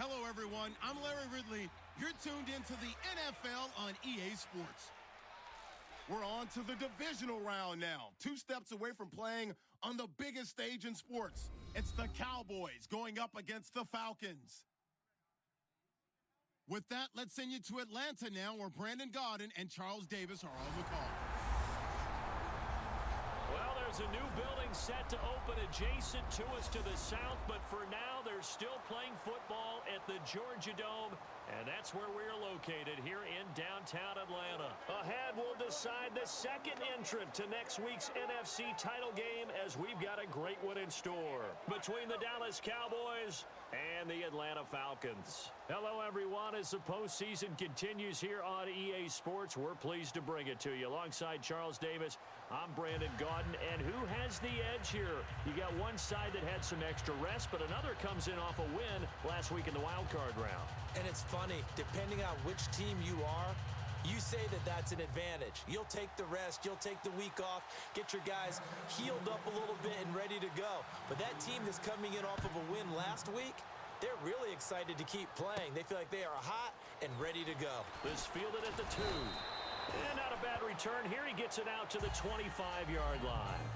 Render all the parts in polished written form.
Hello, everyone. I'm Larry Ridley. You're tuned into the NFL on EA Sports. We're on to the divisional round now. 2 steps away from playing on the biggest stage in sports. It's the Cowboys going up against the Falcons. With that, let's send you to Atlanta now, where Brandon Gaudin and Charles Davis are on the call. Well, there's a new building set to open adjacent to us to the south, but for now, they're still playing football at the Georgia Dome, and that's where we're located here in downtown Atlanta. Ahead, we'll decide the second entrant to next week's NFC title game, as we've got a great one in store between the Dallas Cowboys and the Atlanta Falcons. Hello, everyone. As the postseason continues here on EA Sports, we're pleased to bring it to you. Alongside Charles Davis, I'm Brandon Gaudin, and who has the edge here? You got one side that had some extra rest, but another comes in off a win last week in the wild card round. And it's funny, depending on which team you are, you say that that's an advantage. You'll take the rest, you'll take the week off, get your guys healed up a little bit and ready to go. But that team that's coming in off of a win last week, they're really excited to keep playing. They feel like they are hot and ready to go. This fielded at the 2. And not a bad return here. He gets it out to the 25-yard line.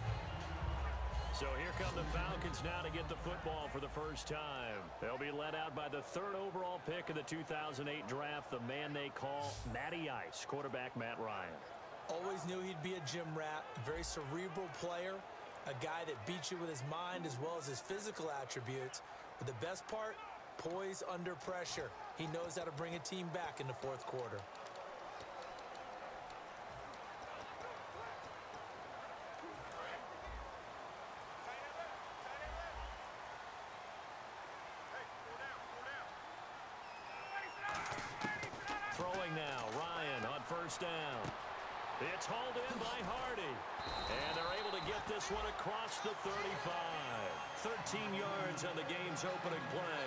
So here come the Falcons now to get the football for the first time. They'll be led out by the 3rd overall pick of the 2008 draft, the man they call Matty Ice, quarterback Matt Ryan. Always knew he'd be a gym rat, very cerebral player, a guy that beats you with his mind as well as his physical attributes. But the best part, poise under pressure. He knows how to bring a team back in the 4th quarter. Throwing now, Ryan on first down. It's hauled in by Hardy. And they're able to get this one across the 35. 13 yards on the game's opening play.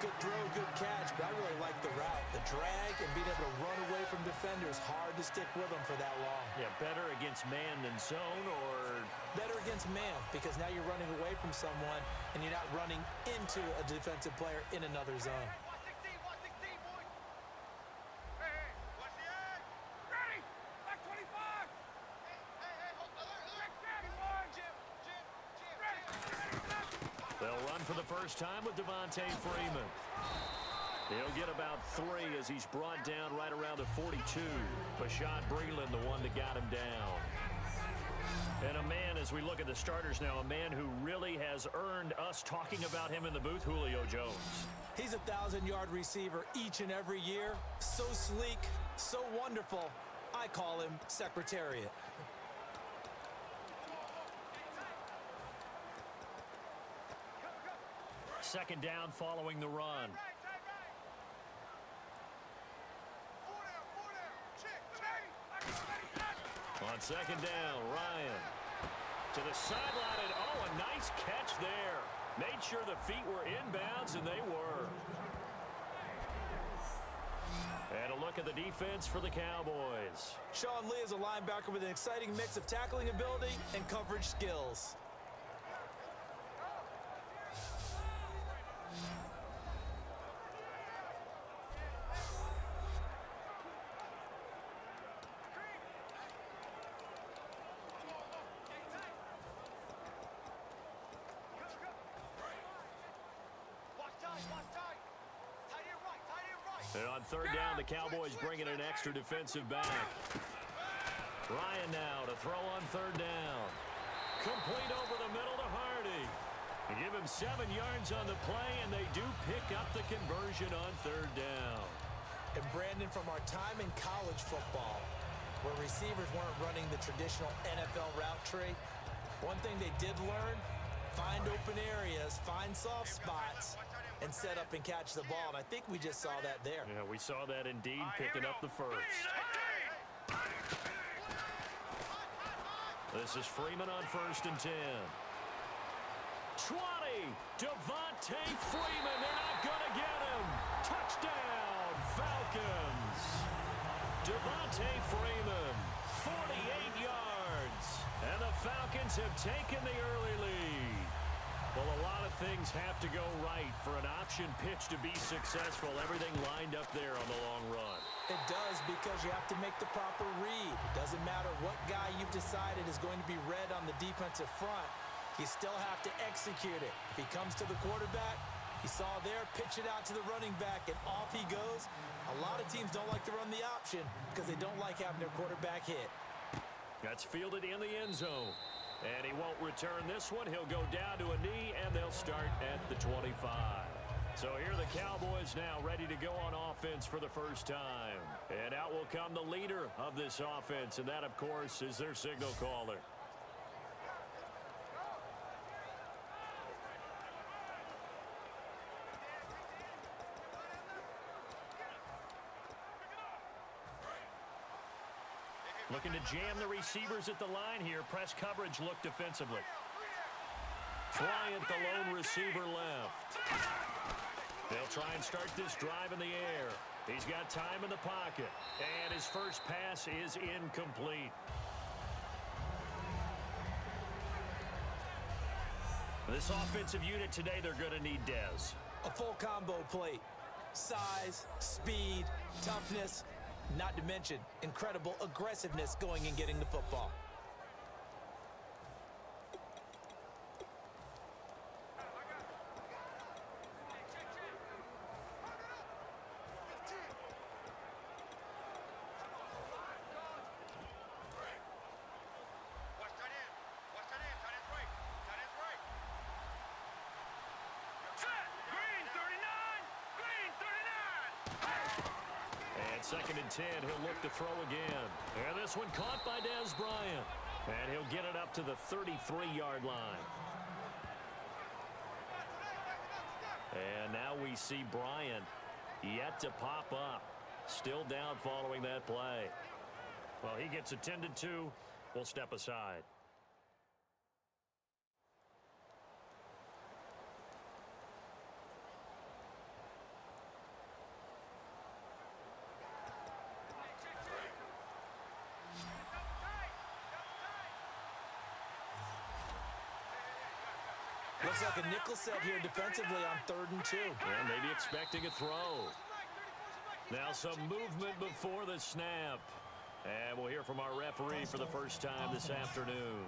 Good throw, good catch, but I really like the route. The drag and being able to run away from defenders, hard to stick with them for that long. Yeah, better against man than zone, or? Better against man, because now you're running away from someone and you're not running into a defensive player in another zone. They'll run for the first time with Devontae Freeman. He'll get about 3 as he's brought down right around the 42. Bashaud Breeland, the one that got him down. And a man, as we look at the starters now, a man who really has earned us talking about him in the booth, Julio Jones. He's a 1,000-yard receiver each and every year. So sleek, so wonderful. I call him Secretariat. Second down following the run. On second down, Ryan to the sideline, and oh, a nice catch there. Made sure the feet were inbounds, and they were. And a look at the defense for the Cowboys. Sean Lee is a linebacker with an exciting mix of tackling ability and coverage skills. And on third down, the Cowboys bringing an extra defensive back. Ryan now to throw on third down. Complete over the middle to Hardy. They give him 7 yards on the play, and they do pick up the conversion on third down. And Brandon, from our time in college football, where receivers weren't running the traditional NFL route tree, one thing they did learn, find open areas, find soft spots, and set up and catch the ball. And I think we just saw that there. Yeah, we saw that indeed, picking up the first. This is Freeman on 1st and 10. 20, Devontae Freeman. They're not going to get him. Touchdown, Falcons. Devontae Freeman, 48 yards. And the Falcons have taken the early lead. Well, a lot of things have to go right for an option pitch to be successful. Everything lined up there on the long run. It does, because you have to make the proper read. It doesn't matter what guy you've decided is going to be read on the defensive front. You still have to execute it. If he comes to the quarterback, you saw there, pitch it out to the running back, and off he goes. A lot of teams don't like to run the option because they don't like having their quarterback hit. That's fielded in the end zone. And he won't return this one. He'll go down to a knee, and they'll start at the 25. So here are the Cowboys now ready to go on offense for the first time. And out will come the leader of this offense, and that, of course, is their signal caller. Looking to jam the receivers at the line here. Press coverage look defensively. Bryant, the lone receiver, left. They'll try and start this drive in the air. He's got time in the pocket. And his first pass is incomplete. This offensive unit today, they're going to need Dez. A full combo plate. Size, speed, toughness, not to mention incredible aggressiveness going and getting the football. Second and 10, he'll look to throw again. And this one caught by Dez Bryant. And he'll get it up to the 33-yard line. And now we see Bryant yet to pop up. Still down following that play. Well, he gets attended to. We'll step aside. Looks like a nickel set here defensively on 3rd and 2. And maybe expecting a throw. Now some movement before the snap. And we'll hear from our referee for the first time this afternoon.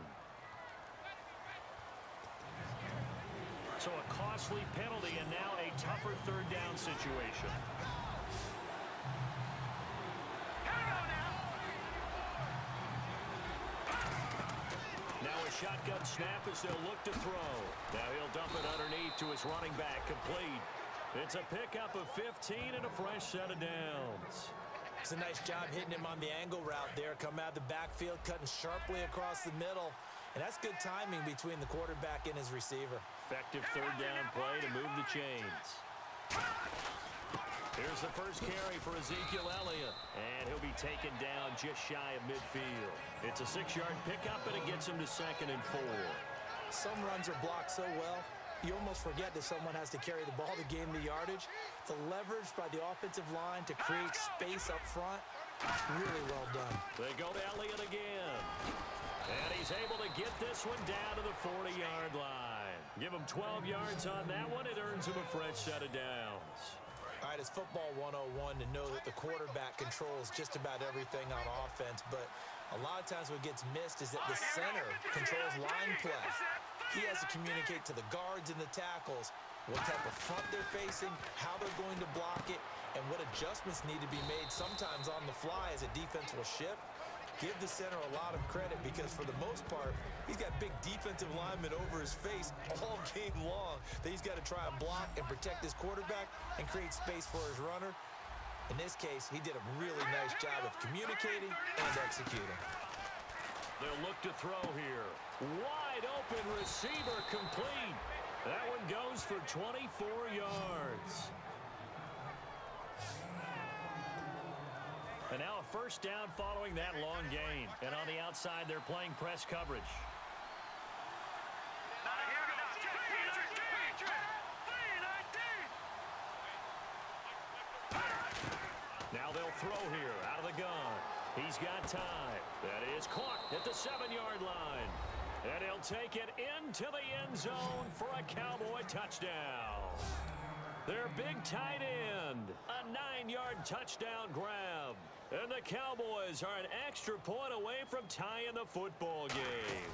So a costly penalty and now a tougher 3rd down situation. Now a shotgun snap as they'll look to throw. Now he'll dump it underneath to his running back, complete. It's a pickup of 15 and a fresh set of downs. It's a nice job hitting him on the angle route there. Come out of the backfield, cutting sharply across the middle. And that's good timing between the quarterback and his receiver. Effective 3rd down play to move the chains. Here's the first carry for Ezekiel Elliott. And he'll be taken down just shy of midfield. It's a 6-yard pickup, and it gets him to 2nd and 4. Some runs are blocked so well, you almost forget that someone has to carry the ball to gain the yardage. The leverage by the offensive line to create space up front, really well done. They go to Elliott again. And he's able to get this one down to the 40-yard line. Give him 12 yards on that one. It earns him a fresh set of downs. All right, it's football 101 to know that the quarterback controls just about everything on offense, but a lot of times what gets missed is that the center controls line play. He has to communicate to the guards and the tackles what type of front they're facing, how they're going to block it, and what adjustments need to be made sometimes on the fly as a defense will shift. Give the center a lot of credit because for the most part, he's got big defensive linemen over his face all game long that he's got to try and block and protect his quarterback and create space for his runner. In this case, he did a really nice job of communicating and executing. They'll look to throw here. Wide open receiver complete. That one goes for 24 yards. And now a first down following that long gain. And on the outside, they're playing press coverage. Now they'll throw here out of the gun. He's got time. That is caught at the 7-yard line. And he'll take it into the end zone for a Cowboy touchdown. Their big tight end, a 9-yard touchdown grab. And the Cowboys are an extra point away from tying the football game.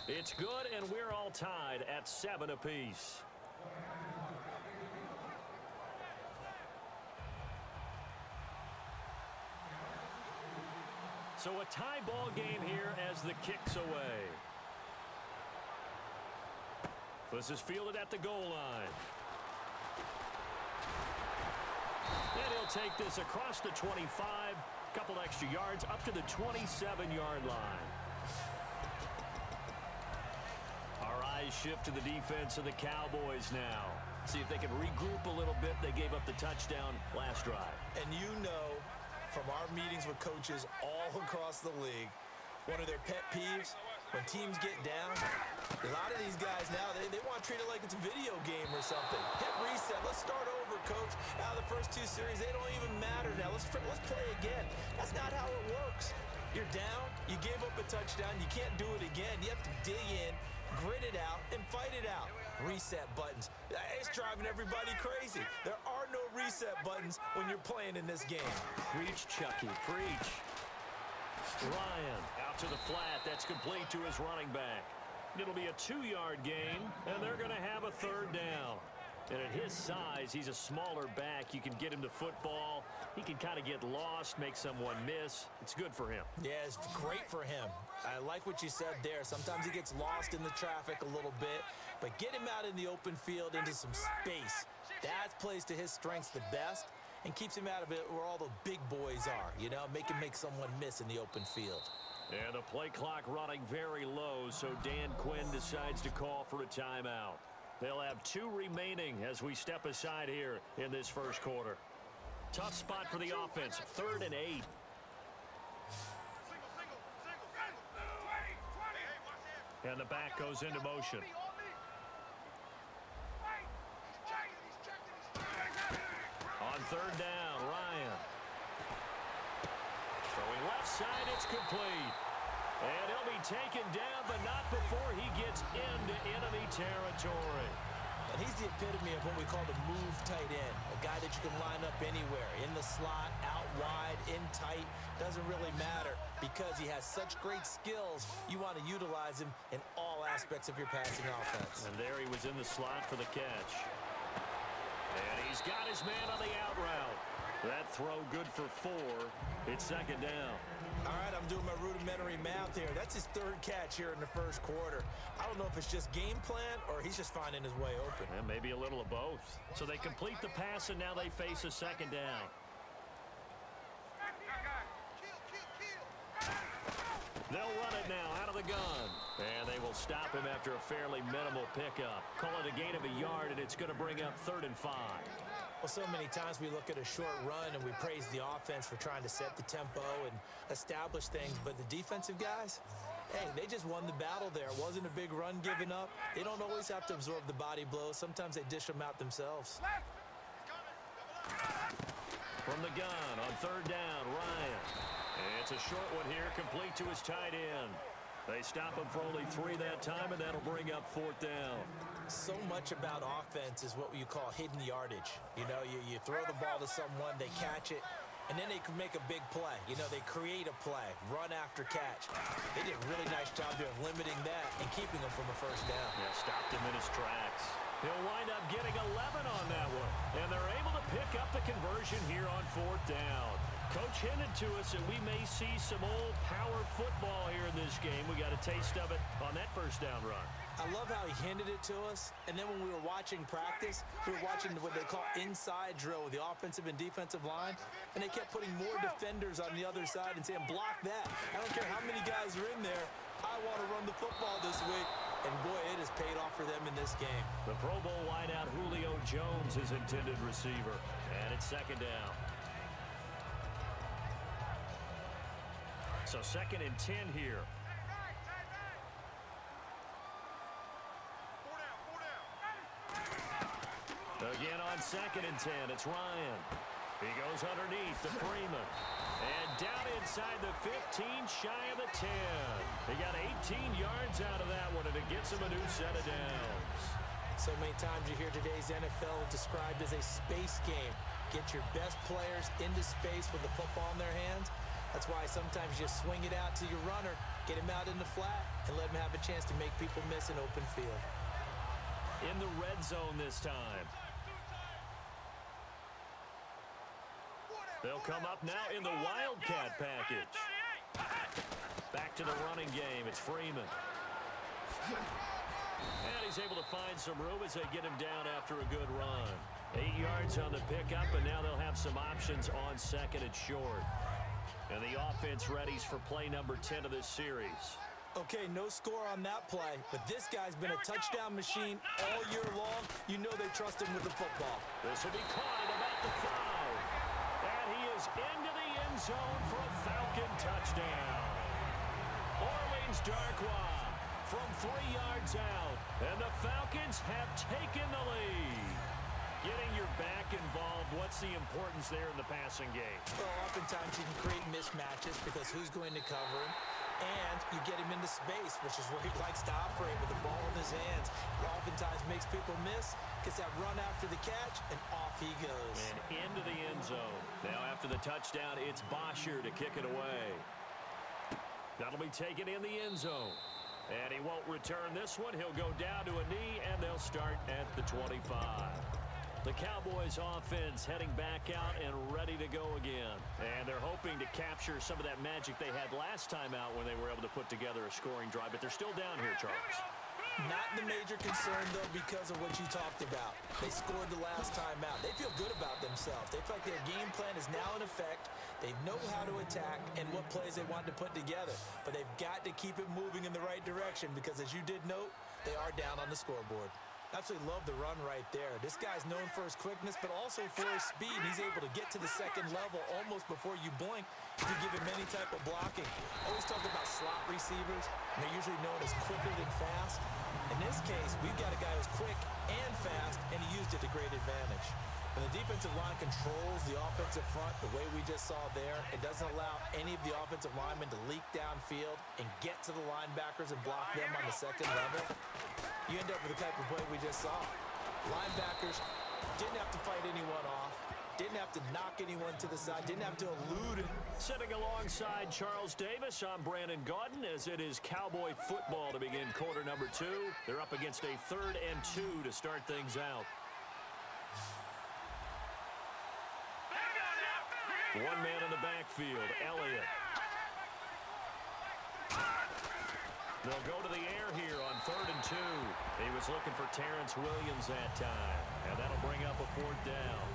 It's good, and we're all tied at 7 apiece. So a tie ball game here as the kick's away. This is fielded at the goal line. And he'll take this across the 25, couple extra yards up to the 27-yard line. Our eyes shift to the defense of the Cowboys now. See if they can regroup a little bit. They gave up the touchdown last drive. And you know, from our meetings with coaches all across the league, one of their pet peeves, when teams get down, a lot of these guys now, they want to treat it like it's a video game or something. Hit reset. Let's start over, coach. Now, the first 2 series, they don't even matter now. Let's play again. That's not how it works. You're down. You gave up a touchdown. You can't do it again. You have to dig in, grit it out, and fight it out. Reset buttons. It's driving everybody crazy. There are no reset buttons when you're playing in this game. Preach, Chucky. Preach. Ryan out to the flat. That's complete to his running back. It'll be a 2-yard gain, and they're going to have a 3rd down. And at his size, he's a smaller back. You can get him to football. He can kind of get lost, make someone miss. It's good for him. Yeah, it's great for him. I like what you said there. Sometimes he gets lost in the traffic a little bit, but get him out in the open field into some space. That plays to his strengths the best and keeps him out of it where all the big boys are, you know, make someone miss in the open field. And the play clock running very low, so Dan Quinn decides to call for a timeout. They'll have 2 remaining as we step aside here in this first quarter. Tough spot for the offense, 3rd and 8. And the back goes into motion. On 3rd down, Ryan. Throwing left side, it's complete. And he'll be taken down, but not before he gets into enemy territory. And he's the epitome of what we call the move tight end, a guy that you can line up anywhere, in the slot, out wide, in tight, doesn't really matter because he has such great skills. You want to utilize him in all aspects of your passing offense. And there he was in the slot for the catch. And he's got his man on the out route. That throw good for 4. It's 2nd down. All right, I'm doing my rudimentary math here. That's his 3rd catch here in the first quarter. I don't know if it's just game plan or he's just finding his way open. And maybe a little of both. So they complete the pass, and now they face a 2nd down. They'll run it now out of the gun. And they will stop him after a fairly minimal pickup. Call it a gain of a yard, and it's going to bring up 3rd and 5. Well, so many times we look at a short run and we praise the offense for trying to set the tempo and establish things, but the defensive guys, hey, they just won the battle there. It wasn't a big run given up. They don't always have to absorb the body blows. Sometimes they dish them out themselves. From the gun on 3rd down, Ryan. It's a short one here, complete to his tight end. They stop him for only 3 that time, and that'll bring up 4th down. So much about offense is what you call hidden yardage. You know, you throw the ball to someone, they catch it, and then they can make a big play. You know, they create a play, run after catch. They did a really nice job there of limiting that and keeping them from a 1st down. Yeah, stopped him in his tracks. He'll wind up getting 11 on that one, and they're able to pick up the conversion here on 4th down. Coach hinted to us that we may see some old power football here in this game. We got a taste of it on that 1st down run. I love how he hinted it to us, and then when we were watching practice, we were watching what they call inside drill with the offensive and defensive line, and they kept putting more defenders on the other side and saying, block that. I don't care how many guys are in there. I want to run the football this week. And, boy, it has paid off for them in this game. The Pro Bowl wideout Julio Jones is intended receiver, and it's 2nd down. So 2nd and 10 here. Again on 2nd and 10, it's Ryan. He goes underneath to Freeman. And down inside the 15, shy of the 10. He got 18 yards out of that one, and it gets him a new set of downs. So many times you hear today's NFL described as a space game. Get your best players into space with the football in their hands. That's why sometimes you just swing it out to your runner, get him out in the flat, and let him have a chance to make people miss an open field. In the red zone this time. They'll come up now in the Wildcat package. Back to the running game. It's Freeman. And he's able to find some room as they get him down after a good run. 8 yards on the pickup, and now they'll have some options on second and short. And the offense readies for play number 10 of this series. Okay, no score on that play, but this guy's been a touchdown machine all year long. You know they trust him with the football. This will be caught at about the 5. And he is into the end zone for a Falcon touchdown. Orleans Darkwa from 3 yards out, and the Falcons have taken the lead. Getting your back involved, what's the importance there in the passing game? Well, oftentimes you can create mismatches because who's going to cover him, and you get him into space, which is where he likes to operate with the ball in his hands. It oftentimes makes people miss, gets that run after the catch, and off he goes. And into the end zone. Now after the touchdown, it's Bosher to kick it away. That'll be taken in the end zone. And he won't return this one. He'll go down to a knee, and they'll start at the 25. The Cowboys offense heading back out and ready to go again. And they're hoping to capture some of that magic they had last time out when they were able to put together a scoring drive. But they're still down here, Charles. Not the major concern, though, because of what you talked about. They scored the last time out. They feel good about themselves. They feel like their game plan is now in effect. They know how to attack and what plays they want to put together. But they've got to keep it moving in the right direction because, as you did note, they are down on the scoreboard. Absolutely love the run right there. This guy's known for his quickness, but also for his speed. He's able to get to the second level almost before you blink if you give him any type of blocking. Always talk about slot receivers, and they're usually known as quicker than fast. In this case, we've got a guy who's quick and fast, and he used it to great advantage. When the defensive line controls the offensive front the way we just saw there, it doesn't allow any of the offensive linemen to leak downfield and get to the linebackers and block them on the second level. You end up with the type of play we just saw. Linebackers didn't have to fight anyone off, didn't have to knock anyone to the side, didn't have to elude it. Sitting alongside Charles Davis, I'm Brandon Gaudin as it is Cowboy football to begin quarter number 2. They're up against a 3rd and 2 to start things out. One man in the backfield, Elliott. They'll go to the air here on 3rd and 2. He was looking for Terrence Williams that time, and that'll bring up a 4th down.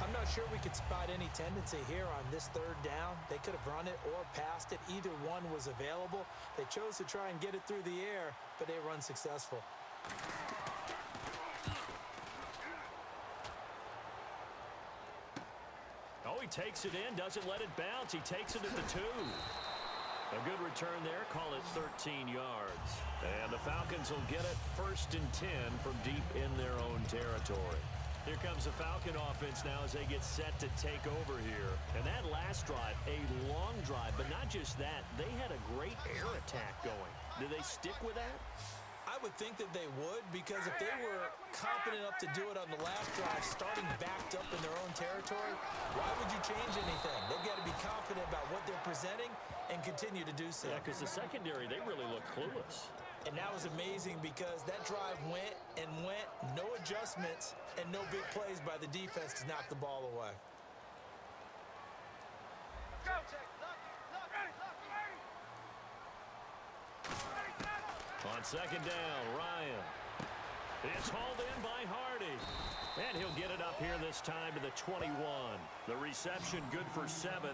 I'm not sure we could spot any tendency here on this 3rd down. They could have run it or passed it. Either one was available. They chose to try and get it through the air, but they were unsuccessful. Oh, he takes it in, doesn't let it bounce. He takes it at the 2. A good return there, call it 13 yards. And the Falcons will get it 1st and 10 from deep in their own territory. Here comes the Falcon offense now as they get set to take over here. And that last drive, a long drive, but not just that. They had a great air attack going. Did they stick with that? I would think that they would, because if they were competent enough to do it on the last drive, starting backed up in their own territory, why would you change anything? They've got to be confident about what they're presenting and continue to do so. Yeah, because the secondary, they really look clueless. And that was amazing because that drive went and went, no adjustments, and no big plays by the defense to knock the ball away. On 2nd down, Ryan. It's hauled in by Hardy. And he'll get it up here this time to the 21. The reception good for 7.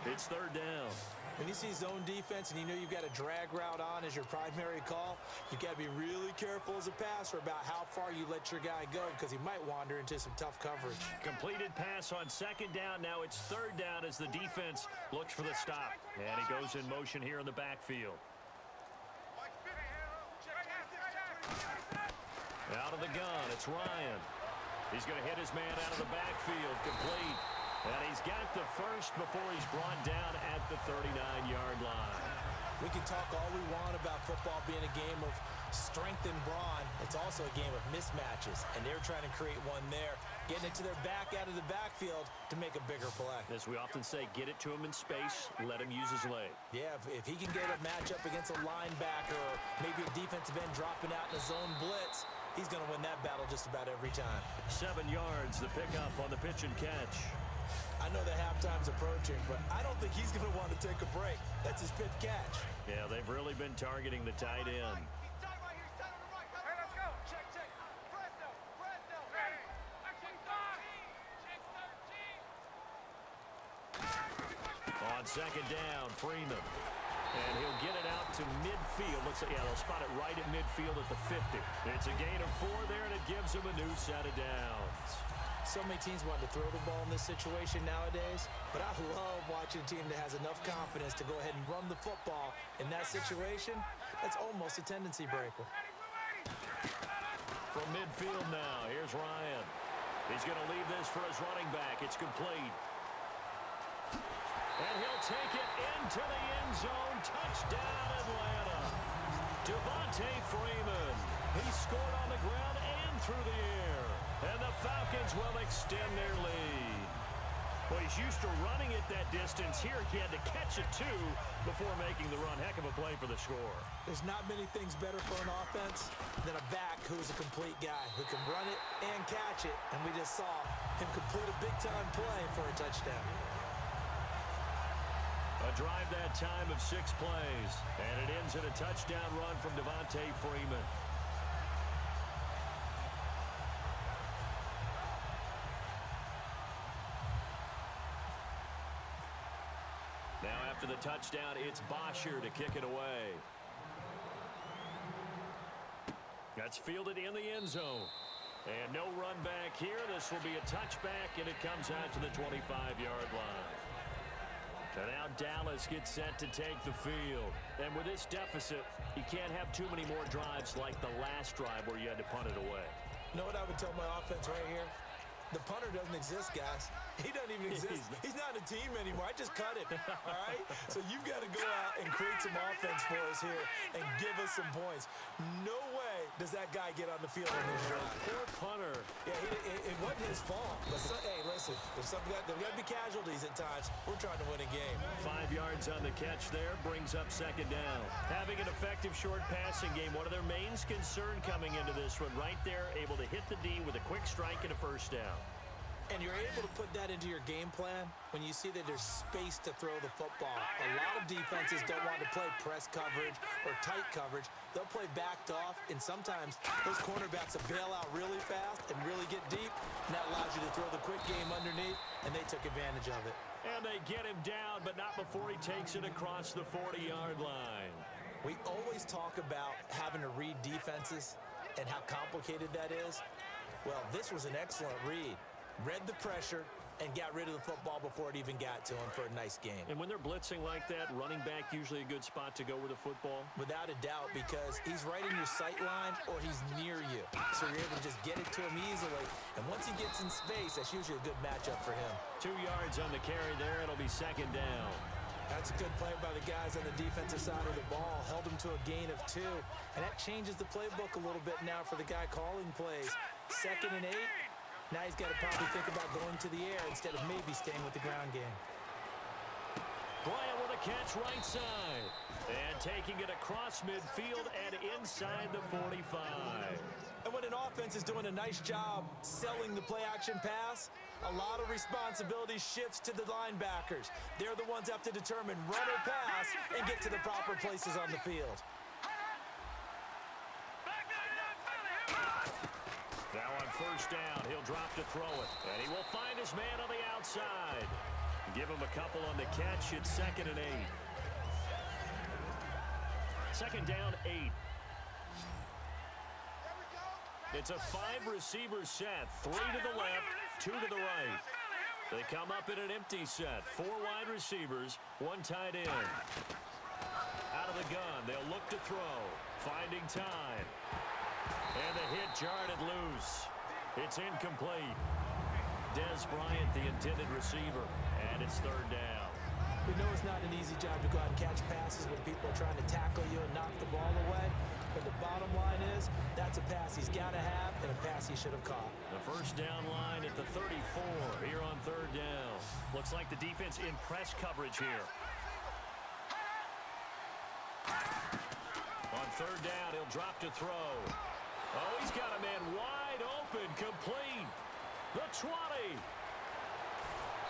It's 3rd down. When you see zone defense and you know you've got a drag route on as your primary call, you've got to be really careful as a passer about how far you let your guy go because he might wander into some tough coverage. Completed pass on 2nd down. Now it's 3rd down as the defense looks for the stop. And he goes in motion here in the backfield. Out of the gun, it's Ryan. He's going to hit his man out of the backfield, complete. And he's got the first before he's brought down at the 39-yard line. We can talk all we want about football being a game of strength and brawn. It's also a game of mismatches, and they're trying to create one there, getting it to their back out of the backfield to make a bigger play. As we often say, get it to him in space, let him use his leg. Yeah, if he can get a matchup against a linebacker or maybe a defensive end dropping out in a zone blitz, he's going to win that battle just about every time. 7 yards, the pickup on the pitch and catch. I know the halftime's approaching, but I don't think he's going to want to take a break. That's his 5th catch. Yeah, they've really been targeting the tight end. On second down, Freeman. And he'll get it out to midfield. Let's say, yeah, they'll spot it right at midfield at the 50. It's a gain of 4 there, and it gives him a new set of downs. So many teams want to throw the ball in this situation nowadays, but I love watching a team that has enough confidence to go ahead and run the football. In that situation, that's almost a tendency breaker. From midfield now, here's Ryan. He's going to leave this for his running back. It's complete. And he'll take it into the end zone. Touchdown, Atlanta. Devontae Freeman. He scored on the ground and through the air. And the Falcons will extend their lead. Well, he's used to running it that distance. Here he had to catch it, too, before making the run. Heck of a play for the score. There's not many things better for an offense than a back who's a complete guy who can run it and catch it. And we just saw him complete a big-time play for a touchdown. A drive that time of 6 plays. And it ends in a touchdown run from Devontae Freeman. Now after the touchdown, it's Bosher to kick it away. That's fielded in the end zone. And no run back here. This will be a touchback, and it comes out to the 25-yard line. So now Dallas gets set to take the field. And with this deficit, you can't have too many more drives like the last drive where you had to punt it away. You know what I would tell my offense right here? The punter doesn't exist, guys. He doesn't even exist. He's not a team anymore. I just cut him, all right? So you've got to go out and create some offense for us here and give us some points. No way does that guy get on the field on this drive. Poor punter. Yeah, it wasn't his fault. But hey, listen, there's got to be casualties at times. We're trying to win a game. 5 yards on the catch there brings up second down. Having an effective short passing game, one of their main concern coming into this one, right there, able to hit the D with a quick strike and a first down. And you're able to put that into your game plan when you see that there's space to throw the football. A lot of defenses don't want to play press coverage or tight coverage. They'll play backed off, and sometimes those cornerbacks will bail out really fast and really get deep, and that allows you to throw the quick game underneath, and they took advantage of it. And they get him down, but not before he takes it across the 40-yard line. We always talk about having to read defenses and how complicated that is. Well, this was an excellent read. Read the pressure and got rid of the football before it even got to him for a nice game. And when they're blitzing like that, running back usually a good spot to go with the football? Without a doubt, because he's right in your sight line or he's near you. So you're able to just get it to him easily. And once he gets in space, that's usually a good matchup for him. 2 yards on the carry there. It'll be second down. That's a good play by the guys on the defensive side of the ball. Held him to a gain of 2. And that changes the playbook a little bit now for the guy calling plays. 2nd and 8. Now he's got to probably think about going to the air instead of maybe staying with the ground game. Bryant with a catch right side. And taking it across midfield and inside the 45. And when an offense is doing a nice job selling the play-action pass, a lot of responsibility shifts to the linebackers. They're the ones that have to determine run or pass and get to the proper places on the field. Now on first down, he'll drop to throw it. And he will find his man on the outside. Give him a couple on the catch. It's 2nd and 8. 2nd down, 8. It's a 5-receiver set. 3 to the left, 2 to the right. They come up in an empty set. 4 wide receivers, 1 tight end. Out of the gun, they'll look to throw. Finding time. And the hit jarred it loose. It's incomplete. Dez Bryant, the intended receiver, and it's third down. We know it's not an easy job to go out and catch passes when people are trying to tackle you and knock the ball away. But the bottom line is, that's a pass he's got to have and a pass he should have caught. The first down line at the 34 here on third down. Looks like the defense in press coverage here. On third down, he'll drop to throw. Oh, he's got a man wide open, complete. The 20.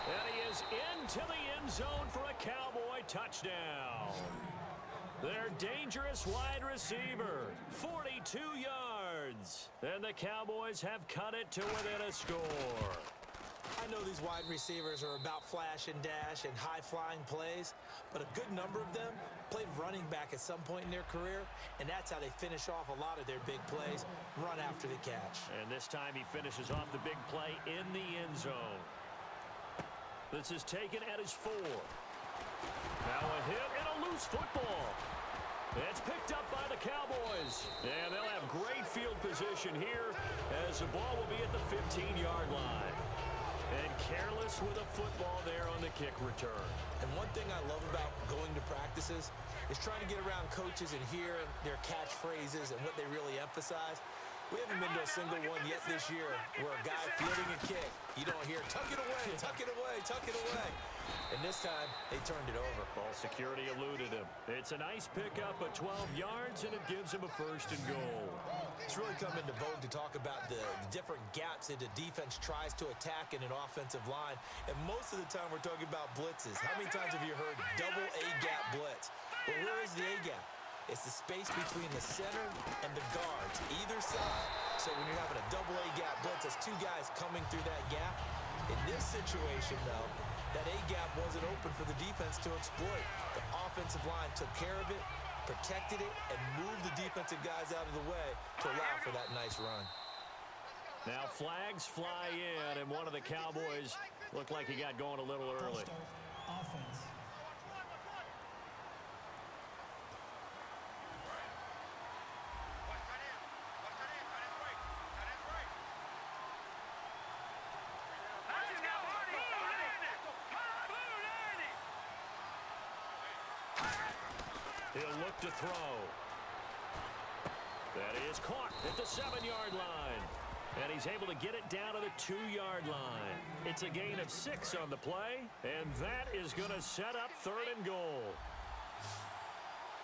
And he is into the end zone for a Cowboy touchdown. Their dangerous wide receiver, 42 yards. And the Cowboys have cut it to within a score. I know these wide receivers are about flash and dash and high-flying plays, but a good number of them played running back at some point in their career, and that's how they finish off a lot of their big plays, run after the catch. And this time he finishes off the big play in the end zone. This is taken at his 4. Now a hit and a loose football. It's picked up by the Cowboys. And they'll have great field position here as the ball will be at the 15-yard line. And careless with a football there on the kick return. And one thing I love about going to practices is trying to get around coaches and hear their catchphrases and what they really emphasize. We haven't been to a single one yet this year where a guy fielding a kick, you don't hear, tuck it away, tuck it away, tuck it away. And this time, they turned it over. Ball security eluded him. It's a nice pickup of 12 yards, and it gives him a first and goal. It's really come into vogue to talk about the different gaps that the defense tries to attack in an offensive line. And most of the time, we're talking about blitzes. How many times have you heard double A-gap blitz? Well, where is the A-gap? It's the space between the center and the guards, either side. So when you're having a double A-gap blitz, that's two guys coming through that gap. In this situation, though, that A-gap wasn't open for the defense to exploit. The offensive line took care of it, protected it, and moved the defensive guys out of the way to allow for that nice run. Now flags fly in, and one of the Cowboys looked like he got going a little early. Offense. He'll look to throw. That is caught at the 7-yard line. And he's able to get it down to the 2-yard line. It's a gain of 6 on the play, and that is going to set up third and goal.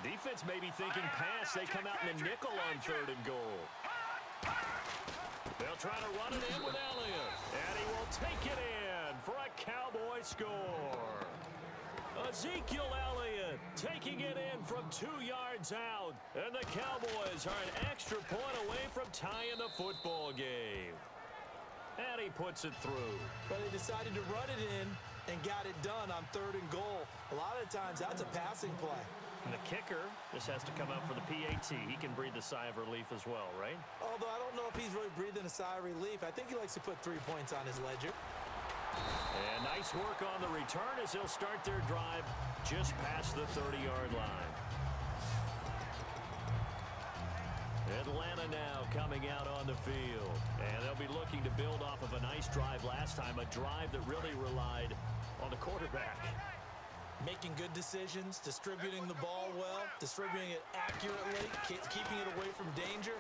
Defense may be thinking pass. They come out in the nickel on third and goal. They'll try to run it in with Elliott. And he will take it in for a Cowboy score. Ezekiel Elliott taking it in from 2 yards out. And the Cowboys are an extra point away from tying the football game. And he puts it through. But they decided to run it in and got it done on third and goal. A lot of times, that's a passing play. And the kicker just has to come out for the PAT. He can breathe a sigh of relief as well, right? Although I don't know if he's really breathing a sigh of relief. I think he likes to put 3 points on his ledger. And nice work on the return as they'll start their drive just past the 30-yard line. Atlanta now coming out on the field. And they'll be looking to build off of a nice drive last time, a drive that really relied on the quarterback. Making good decisions, distributing the ball well, distributing it accurately, keeping it away from danger.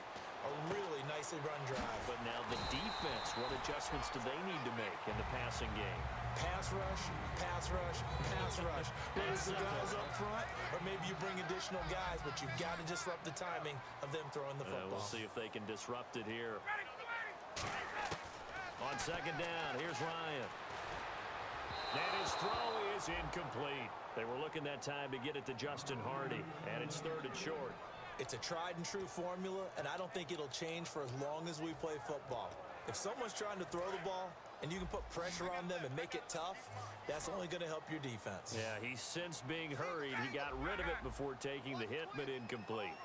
A really nicely run drive. But now the defense, what adjustments do they need to make in the passing game? Pass rush, pass rush, pass rush. Whether it's the guys up front, or maybe you bring additional guys, but you've got to disrupt the timing of them throwing the football. We'll see if they can disrupt it here. On second down, here's Ryan. And his throw is incomplete. They were looking that time to get it to Justin Hardy, and it's third and short. It's a tried-and-true formula, and I don't think it'll change for as long as we play football. If someone's trying to throw the ball and you can put pressure on them and make it tough, that's only going to help your defense. Yeah, he sensed being hurried. He got rid of it before taking the hit, but incomplete.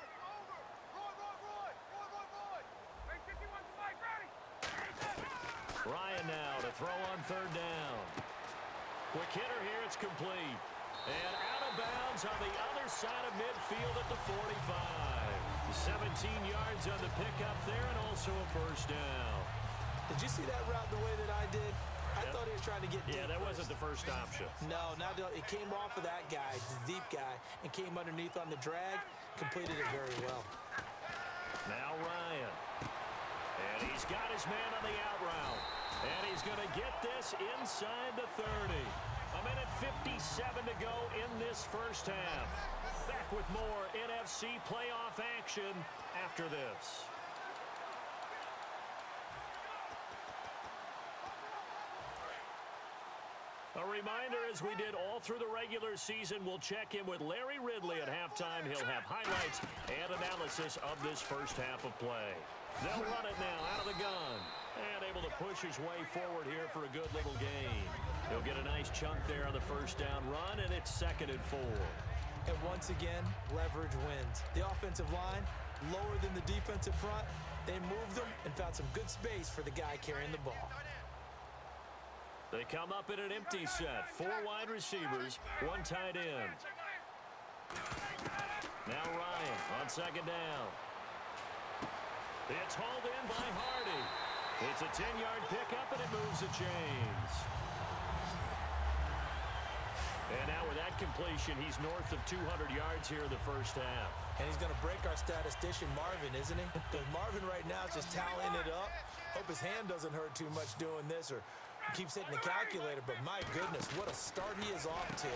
Ryan now to throw on third down. Quick hitter here, it's complete. And out of bounds on the other side of midfield at the 45. 17 yards on the pickup there and also a first down. Did you see that route the way that I did? I thought he was trying to get deep. Yeah, that wasn't the first option. No, it came off of that guy, the deep guy, and came underneath on the drag, completed it very well. Now Ryan. And he's got his man on the out route. And he's going to get this inside the 30. A minute 57 to go in this first half. Back with more NFC playoff action after this. A reminder, as we did all through the regular season, we'll check in with Larry Ridley at halftime. He'll have highlights and analysis of this first half of play. They'll run it now out of the gun. And able to push his way forward here for a good little gain. He'll get a nice chunk there on the first down run, and it's 2nd and 4. And once again, leverage wins. The offensive line, lower than the defensive front. They moved them and found some good space for the guy carrying the ball. They come up in an empty set. 4 wide receivers, 1 tight end. Now Ryan on 2nd down. It's hauled in by Hardy. It's a 10-yard pickup, and it moves the chains. And now with that completion, he's north of 200 yards here in the first half. And he's going to break our statistician, Marvin, isn't he? Because Marvin right now is just tallying it up. Hope his hand doesn't hurt too much doing this, or keeps hitting the calculator. But my goodness, what a start he is off to.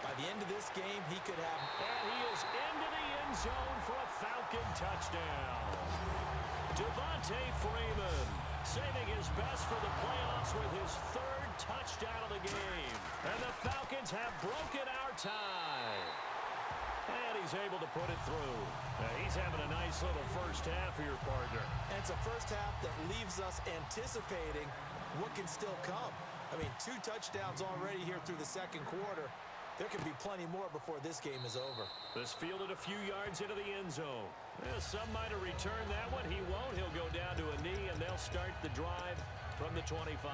By the end of this game, he could have... And he is into the end zone for a Falcon touchdown. Devontae Freeman saving his best for the playoffs with his 3rd touchdown of the game. And the Falcons have broken our tie. And he's able to put it through. He's having a nice little first half for your partner. And it's a first half that leaves us anticipating what can still come. I mean, 2 touchdowns already here through the 2nd quarter. There can be plenty more before this game is over. This fielded a few yards into the end zone. Some might have returned that one. He won't. He'll go down to a knee, and they'll start the drive from the 25.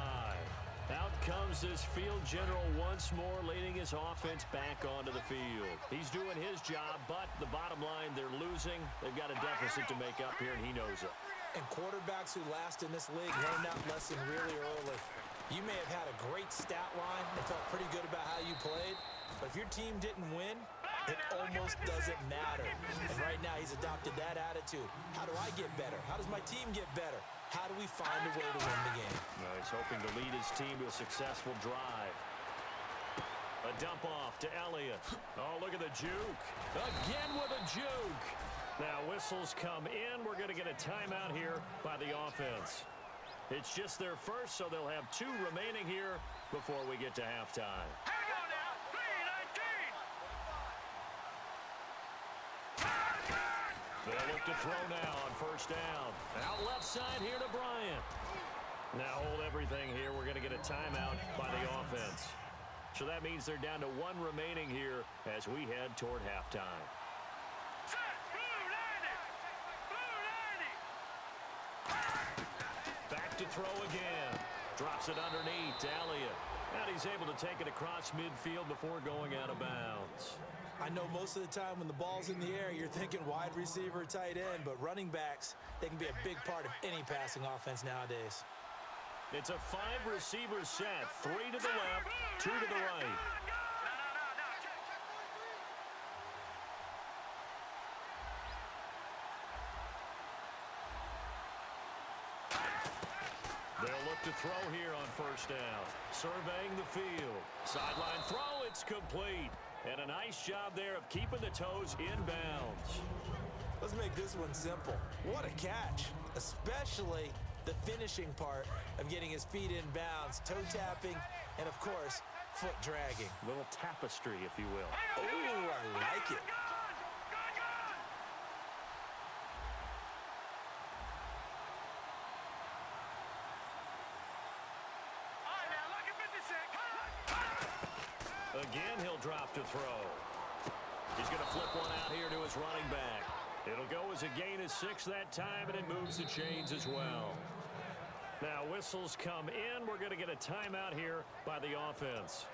Out comes this field general once more, leading his offense back onto the field. He's doing his job, but the bottom line, they're losing. They've got a deficit to make up here, and he knows it. And quarterbacks who last in this league learn that lesson really early. You may have had a great stat line and felt pretty good about how you played, but if your team didn't win, it almost doesn't matter. And right now, he's adopted that attitude. How do I get better? How does my team get better? How do we find a way to win the game? He's hoping to lead his team to a successful drive. A dump off to Elliott. Oh, look at the juke. Again with a juke. Now whistles come in. We're going to get a timeout here by the offense. It's just their first, so they'll have 2 remaining here before we get to halftime. Hang on now, 3-19. They'll look to throw now on first down. Out left side here to Bryant. Now hold everything here. We're going to get a timeout by the offense. So that means they're down to 1 remaining here as we head toward halftime. Set, blue 90. Back to throw again. Drops it underneath to Elliott. And he's able to take it across midfield before going out of bounds. I know most of the time when the ball's in the air, you're thinking wide receiver, tight end, but running backs, they can be a big part of any passing offense nowadays. It's a 5-receiver set. 3 to the left, 2 to the right. They'll look to throw here on first down. Surveying the field. Sideline throw, it's complete. And a nice job there of keeping the toes in bounds. Let's make this one simple. What a catch, especially the finishing part of getting his feet in bounds, toe tapping, and of course, foot dragging. Little tapestry, if you will. Oh, I like it. Again, he'll drop to throw. He's going to flip one out here to his running back. It'll go as a gain of 6 that time, and it moves the chains as well. Now, whistles come in. We're going to get a timeout here by the offense.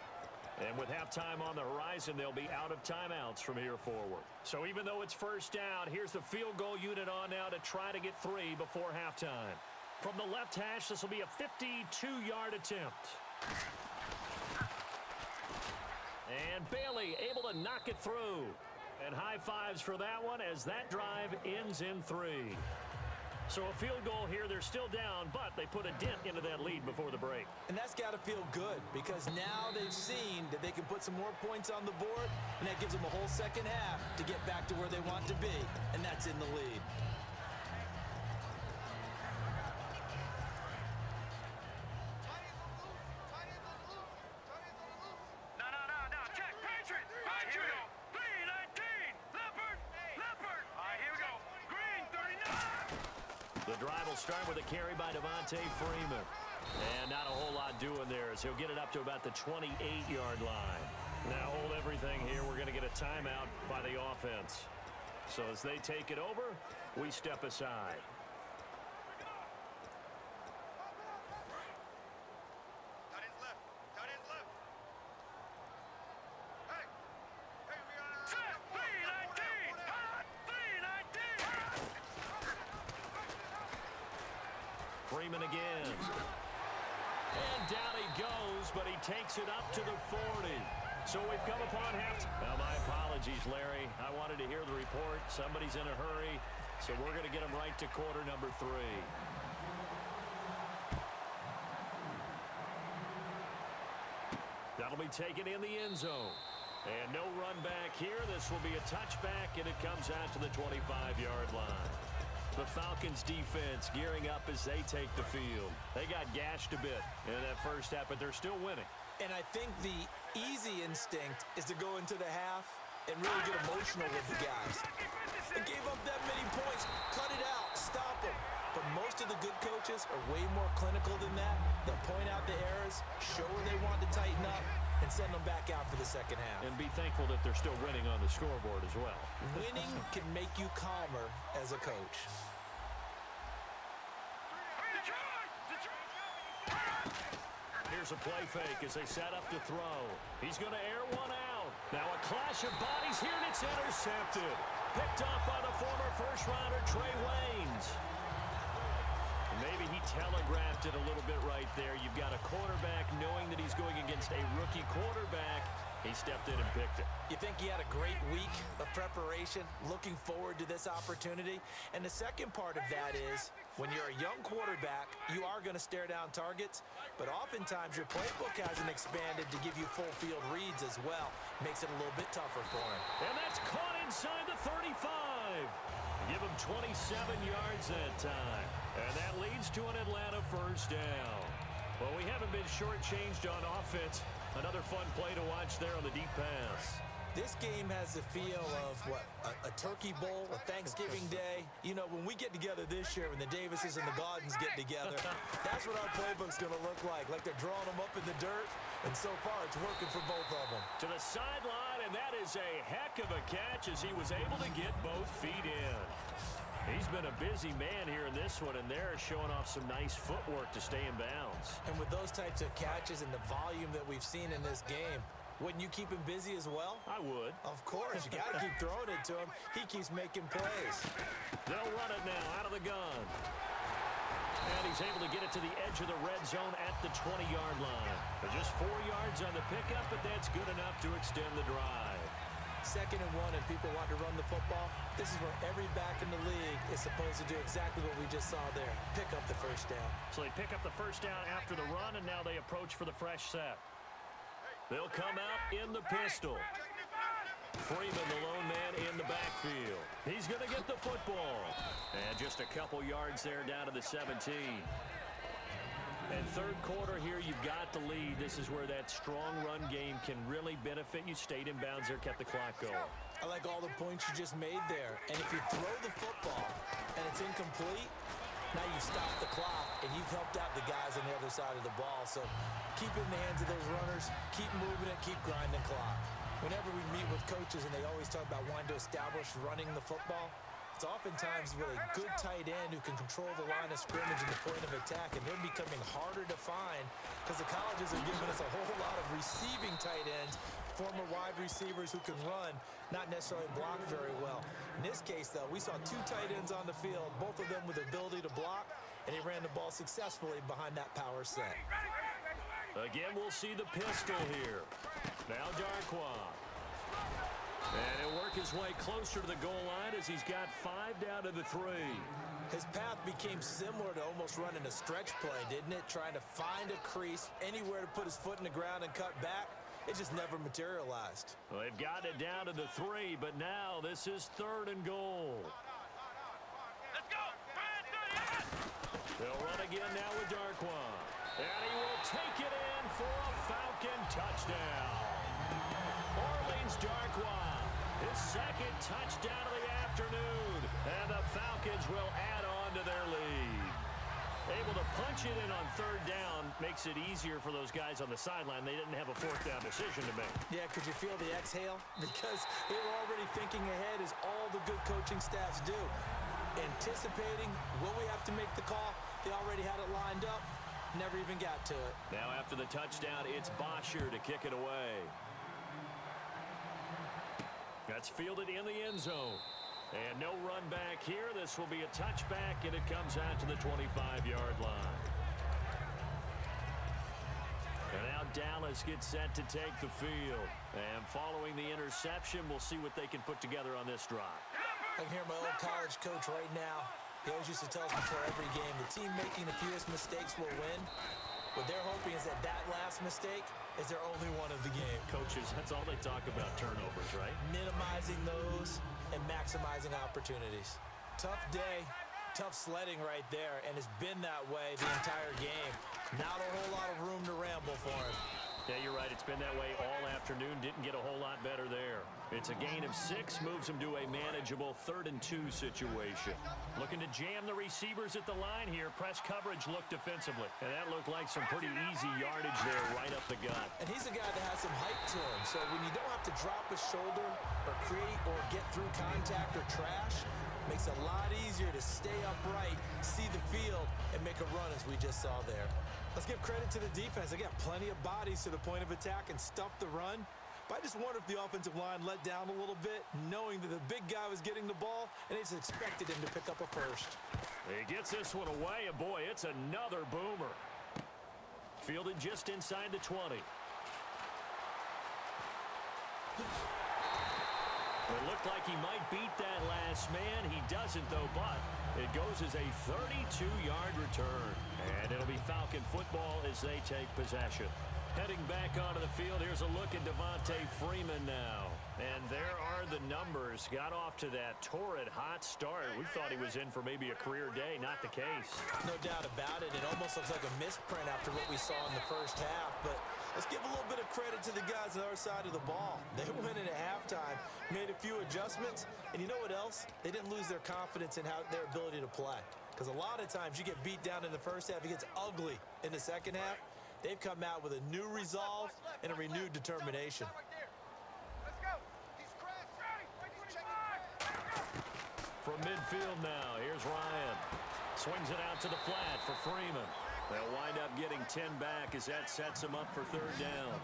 And with halftime on the horizon, they'll be out of timeouts from here forward. So even though it's first down, here's the field goal unit on now to try to get 3 before halftime. From the left hash, this will be a 52-yard attempt. And Bailey able to knock it through. And high fives for that one as that drive ends in 3. So a field goal here. They're still down, but they put a dent into that lead before the break. And that's got to feel good because now they've seen that they can put some more points on the board, and that gives them a whole second half to get back to where they want to be, and that's in the lead. No. Check. Patriot. All right, here we go. 319. Leopard. All right, here we go. Green, 39. The drive will start with a carry by Devontae Freeman. And not a whole lot doing there as he'll get it up to about the 28-yard line. Now hold everything here. We're going to get a timeout by the offense. So as they take it over, we step aside. Set. 319. 319. Freeman again. And down he goes, but he takes it up to the 40. So we've come upon half. Now, my apologies, Larry. I wanted to hear the report. Somebody's in a hurry, so we're going to get him right to quarter number 3. That'll be taken in the end zone. And no run back here. This will be a touchback, and it comes out to the 25-yard line. The Falcons defense gearing up as they take the field. They got gashed a bit in that first half, but they're still winning. And I think the easy instinct is to go into the half and really get emotional with the guys. They gave up that many points. Cut it out. Stop them. But most of the good coaches are way more clinical than that. They'll point out the errors, show where they want to tighten up, and send them back out for the second half. And be thankful that they're still winning on the scoreboard as well. Winning can make you calmer as a coach. Here's a play fake as they set up to throw. He's going to air one out. Now a clash of bodies here, and it's intercepted. Picked up by the former first-rounder Trey Waynes. Maybe he telegraphed it a little bit right there. You've got a quarterback knowing that he's going against a rookie quarterback. He stepped in and picked it. You think he had a great week of preparation, looking forward to this opportunity? And the second part of that is, when you're a young quarterback, you are going to stare down targets, but oftentimes your playbook hasn't expanded to give you full field reads as well. Makes it a little bit tougher for him. And that's caught inside the 35. Give him 27 yards that time. And that leads to an Atlanta first down. Well, we haven't been shortchanged on offense. Another fun play to watch there on the deep pass. This game has the feel of, a Turkey Bowl, a Thanksgiving Day. You know, when we get together this year, when the Davises and the Gaudens get together, that's what our playbook's going to look like they're drawing them up in the dirt, and so far it's working for both of them. To the sideline, and that is a heck of a catch as he was able to get both feet in. He's been a busy man here in this one, and they're showing off some nice footwork to stay in bounds. And with those types of catches and the volume that we've seen in this game, wouldn't you keep him busy as well? I would. Of course. You got to keep throwing it to him. He keeps making plays. They'll run it now out of the gun. And he's able to get it to the edge of the red zone at the 20-yard line. But just 4 yards on the pickup, but that's good enough to extend the drive. 2nd and 1 and people want to run the football. This is where every back in the league is supposed to do exactly what we just saw there. Pick up the first down. So they pick up the first down after the run, and now they approach for the fresh set. They'll come out in the pistol. Freeman, the lone man in the backfield. He's going to get the football. And just a couple yards there down to the 17. And third quarter here, you've got the lead. This is where that strong run game can really benefit you. Stayed in bounds there, kept the clock going. I like all the points you just made there. And if you throw the football and it's incomplete, now you've stopped the clock and you've helped out the guys on the other side of the ball. So keep it in the hands of those runners, keep moving it, keep grinding the clock. Whenever we meet with coaches and they always talk about wanting to establish running the football, it's oftentimes with a good tight end who can control the line of scrimmage and the point of attack, and they're becoming harder to find because the colleges are giving us a whole lot of receiving tight ends, former wide receivers who can run, not necessarily block very well. In this case, though, we saw 2 tight ends on the field, both of them with the ability to block, and he ran the ball successfully behind that power set. Again, we'll see the pistol here. Now Darquan. And he'll work his way closer to the goal line as he's got 5 down to the 3. His path became similar to almost running a stretch play, didn't it? Trying to find a crease, anywhere to put his foot in the ground and cut back. It just never materialized. Well, they've gotten it down to the 3, but now this is 3rd and goal. Let's go! They'll run again now with Darquan. And he will take it in for a Falcon touchdown. Orleans Darquan, his 2nd touchdown of the afternoon. And the Falcons will add on to their lead. Able to punch it in on 3rd down makes it easier for those guys on the sideline. They didn't have a 4th down decision to make. Yeah, could you feel the exhale? Because they were already thinking ahead, as all the good coaching staffs do. Anticipating, will we have to make the call? They already had it lined up. Never even got to it. Now after the touchdown, it's Bosher to kick it away. That's fielded in the end zone. And no run back here. This will be a touchback, and it comes out to the 25-yard line. And now Dallas gets set to take the field. And following the interception, we'll see what they can put together on this drive. I can hear my old college coach right now. He always used to tell us before every game, the team making the fewest mistakes will win. What they're hoping is that that last mistake is their only one of the game. Coaches, that's all they talk about, turnovers, right? Minimizing those and maximizing opportunities. Tough day, tough sledding right there, and it's been that way the entire game. Not a whole lot of room to ramble for him. Yeah, you're right. It's been that way all afternoon. Didn't get a whole lot better there. It's a gain of 6, moves him to a manageable 3rd and 2 situation. Looking to jam the receivers at the line here. Press coverage looked defensively. And that looked like some pretty easy yardage there right up the gut. And he's a guy that has some height to him. So when you don't have to drop a shoulder or create or get through contact or trash, makes it a lot easier to stay upright, see the field, and make a run as we just saw there. Let's give credit to the defense. They got plenty of bodies to the point of attack and stuffed the run. But I just wonder if the offensive line let down a little bit, knowing that the big guy was getting the ball, and they just expected him to pick up a first. He gets this one away, and boy, it's another boomer. Fielded just inside the 20. It looked like he might beat that last man. He doesn't, though, but it goes as a 32-yard return. And it'll be Falcon football as they take possession. Heading back onto the field, here's a look at Devontae Freeman now. And there are the numbers. Got off to that torrid hot start. We thought he was in for maybe a career day. Not the case. No doubt about it. It almost looks like a misprint after what we saw in the first half. But let's give a little bit of credit to the guys on our side of the ball. They went in at halftime, made a few adjustments, and you know what else? They didn't lose their confidence in their ability to play. Because a lot of times you get beat down in the first half, it gets ugly in the second half. They've come out with a new resolve and a renewed determination. From midfield now, here's Ryan. Swings it out to the flat for Freeman. They'll wind up getting 10 back as that sets him up for 3rd down.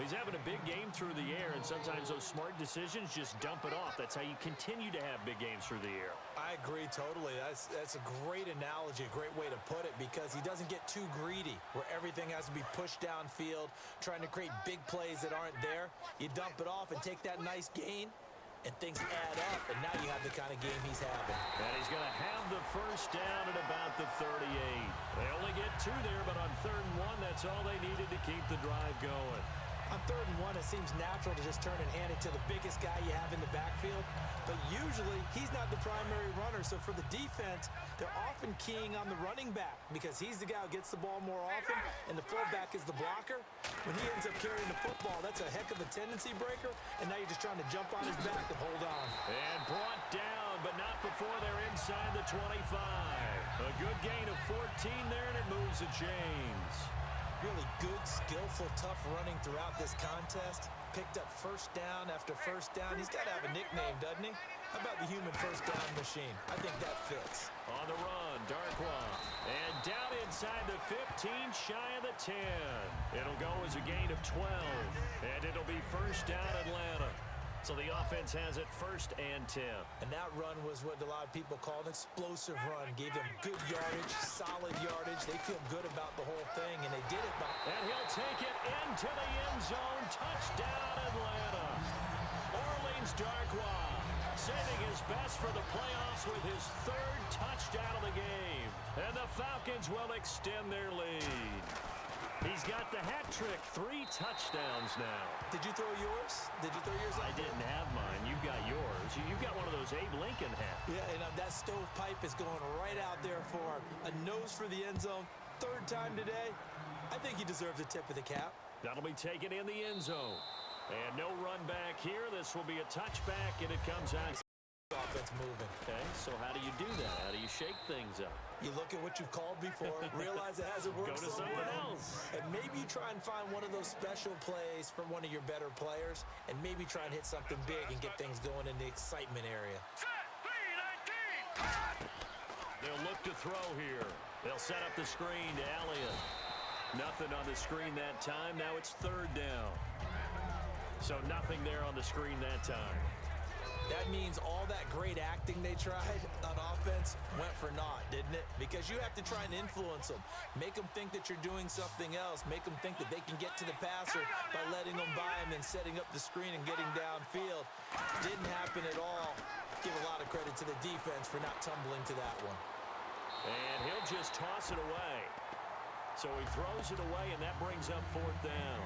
He's having a big game through the air, and sometimes those smart decisions just dump it off. That's how you continue to have big games through the air. I agree totally. That's a great analogy, a great way to put it, because he doesn't get too greedy where everything has to be pushed downfield, trying to create big plays that aren't there. You dump it off and take that nice gain, and things add up, and now you have the kind of game he's having. And he's going to have the first down at about the 38. They only get 2 there, but on 3rd and 1, that's all they needed to keep the drive going. On 3rd and 1, it seems natural to just turn and hand it to the biggest guy you have in the backfield. But usually, he's not the primary runner. So for the defense, they're often keying on the running back because he's the guy who gets the ball more often, and the fullback is the blocker. When he ends up carrying the football, that's a heck of a tendency breaker, and now you're just trying to jump on his back and hold on. And brought down, but not before they're inside the 25. A good gain of 14 there, and it moves the chains. Really good, skillful, tough running throughout this contest. Picked up first down after first down. He's got to have a nickname, doesn't he? How about the human first down machine? I think that fits. On the run, Darquan. And down inside the 15, shy of the 10. It'll go as a gain of 12. And it'll be first down, Atlanta. So the offense has it 1st and 10. And that run was what a lot of people call an explosive run. Gave them good yardage, solid yardage. They feel good about the whole thing, and they did it. And he'll take it into the end zone. Touchdown, Atlanta. Orleans Darkwa saving his best for the playoffs with his 3rd touchdown of the game. And the Falcons will extend their lead. He's got the hat trick, 3 touchdowns now. Did you throw yours? Did you throw yours out? I didn't have mine. You've got yours. You've got one of those Abe Lincoln hats. Yeah, and that stovepipe is going right out there for a nose for the end zone. 3rd time today. I think he deserves a tip of the cap. That'll be taken in the end zone. And no run back here. This will be a touchback, and it comes out. Offense moving. Okay, so how do you do that? How do you shake things up? You look at what you've called before, realize it hasn't worked. Go to something else. And maybe you try and find one of those special plays for one of your better players, and maybe try and hit something big and get things going in the excitement area. Set, 3-19. They'll look to throw here. They'll set up the screen to Elliott. Nothing on the screen that time. Now it's 3rd down. So nothing there on the screen that time. That means all that great acting they tried on offense went for naught, didn't it? Because you have to try and influence them. Make them think that you're doing something else. Make them think that they can get to the passer by letting them by him and setting up the screen and getting downfield. Didn't happen at all. Give a lot of credit to the defense for not tumbling to that one. And he'll just toss it away. So he throws it away, and that brings up 4th down.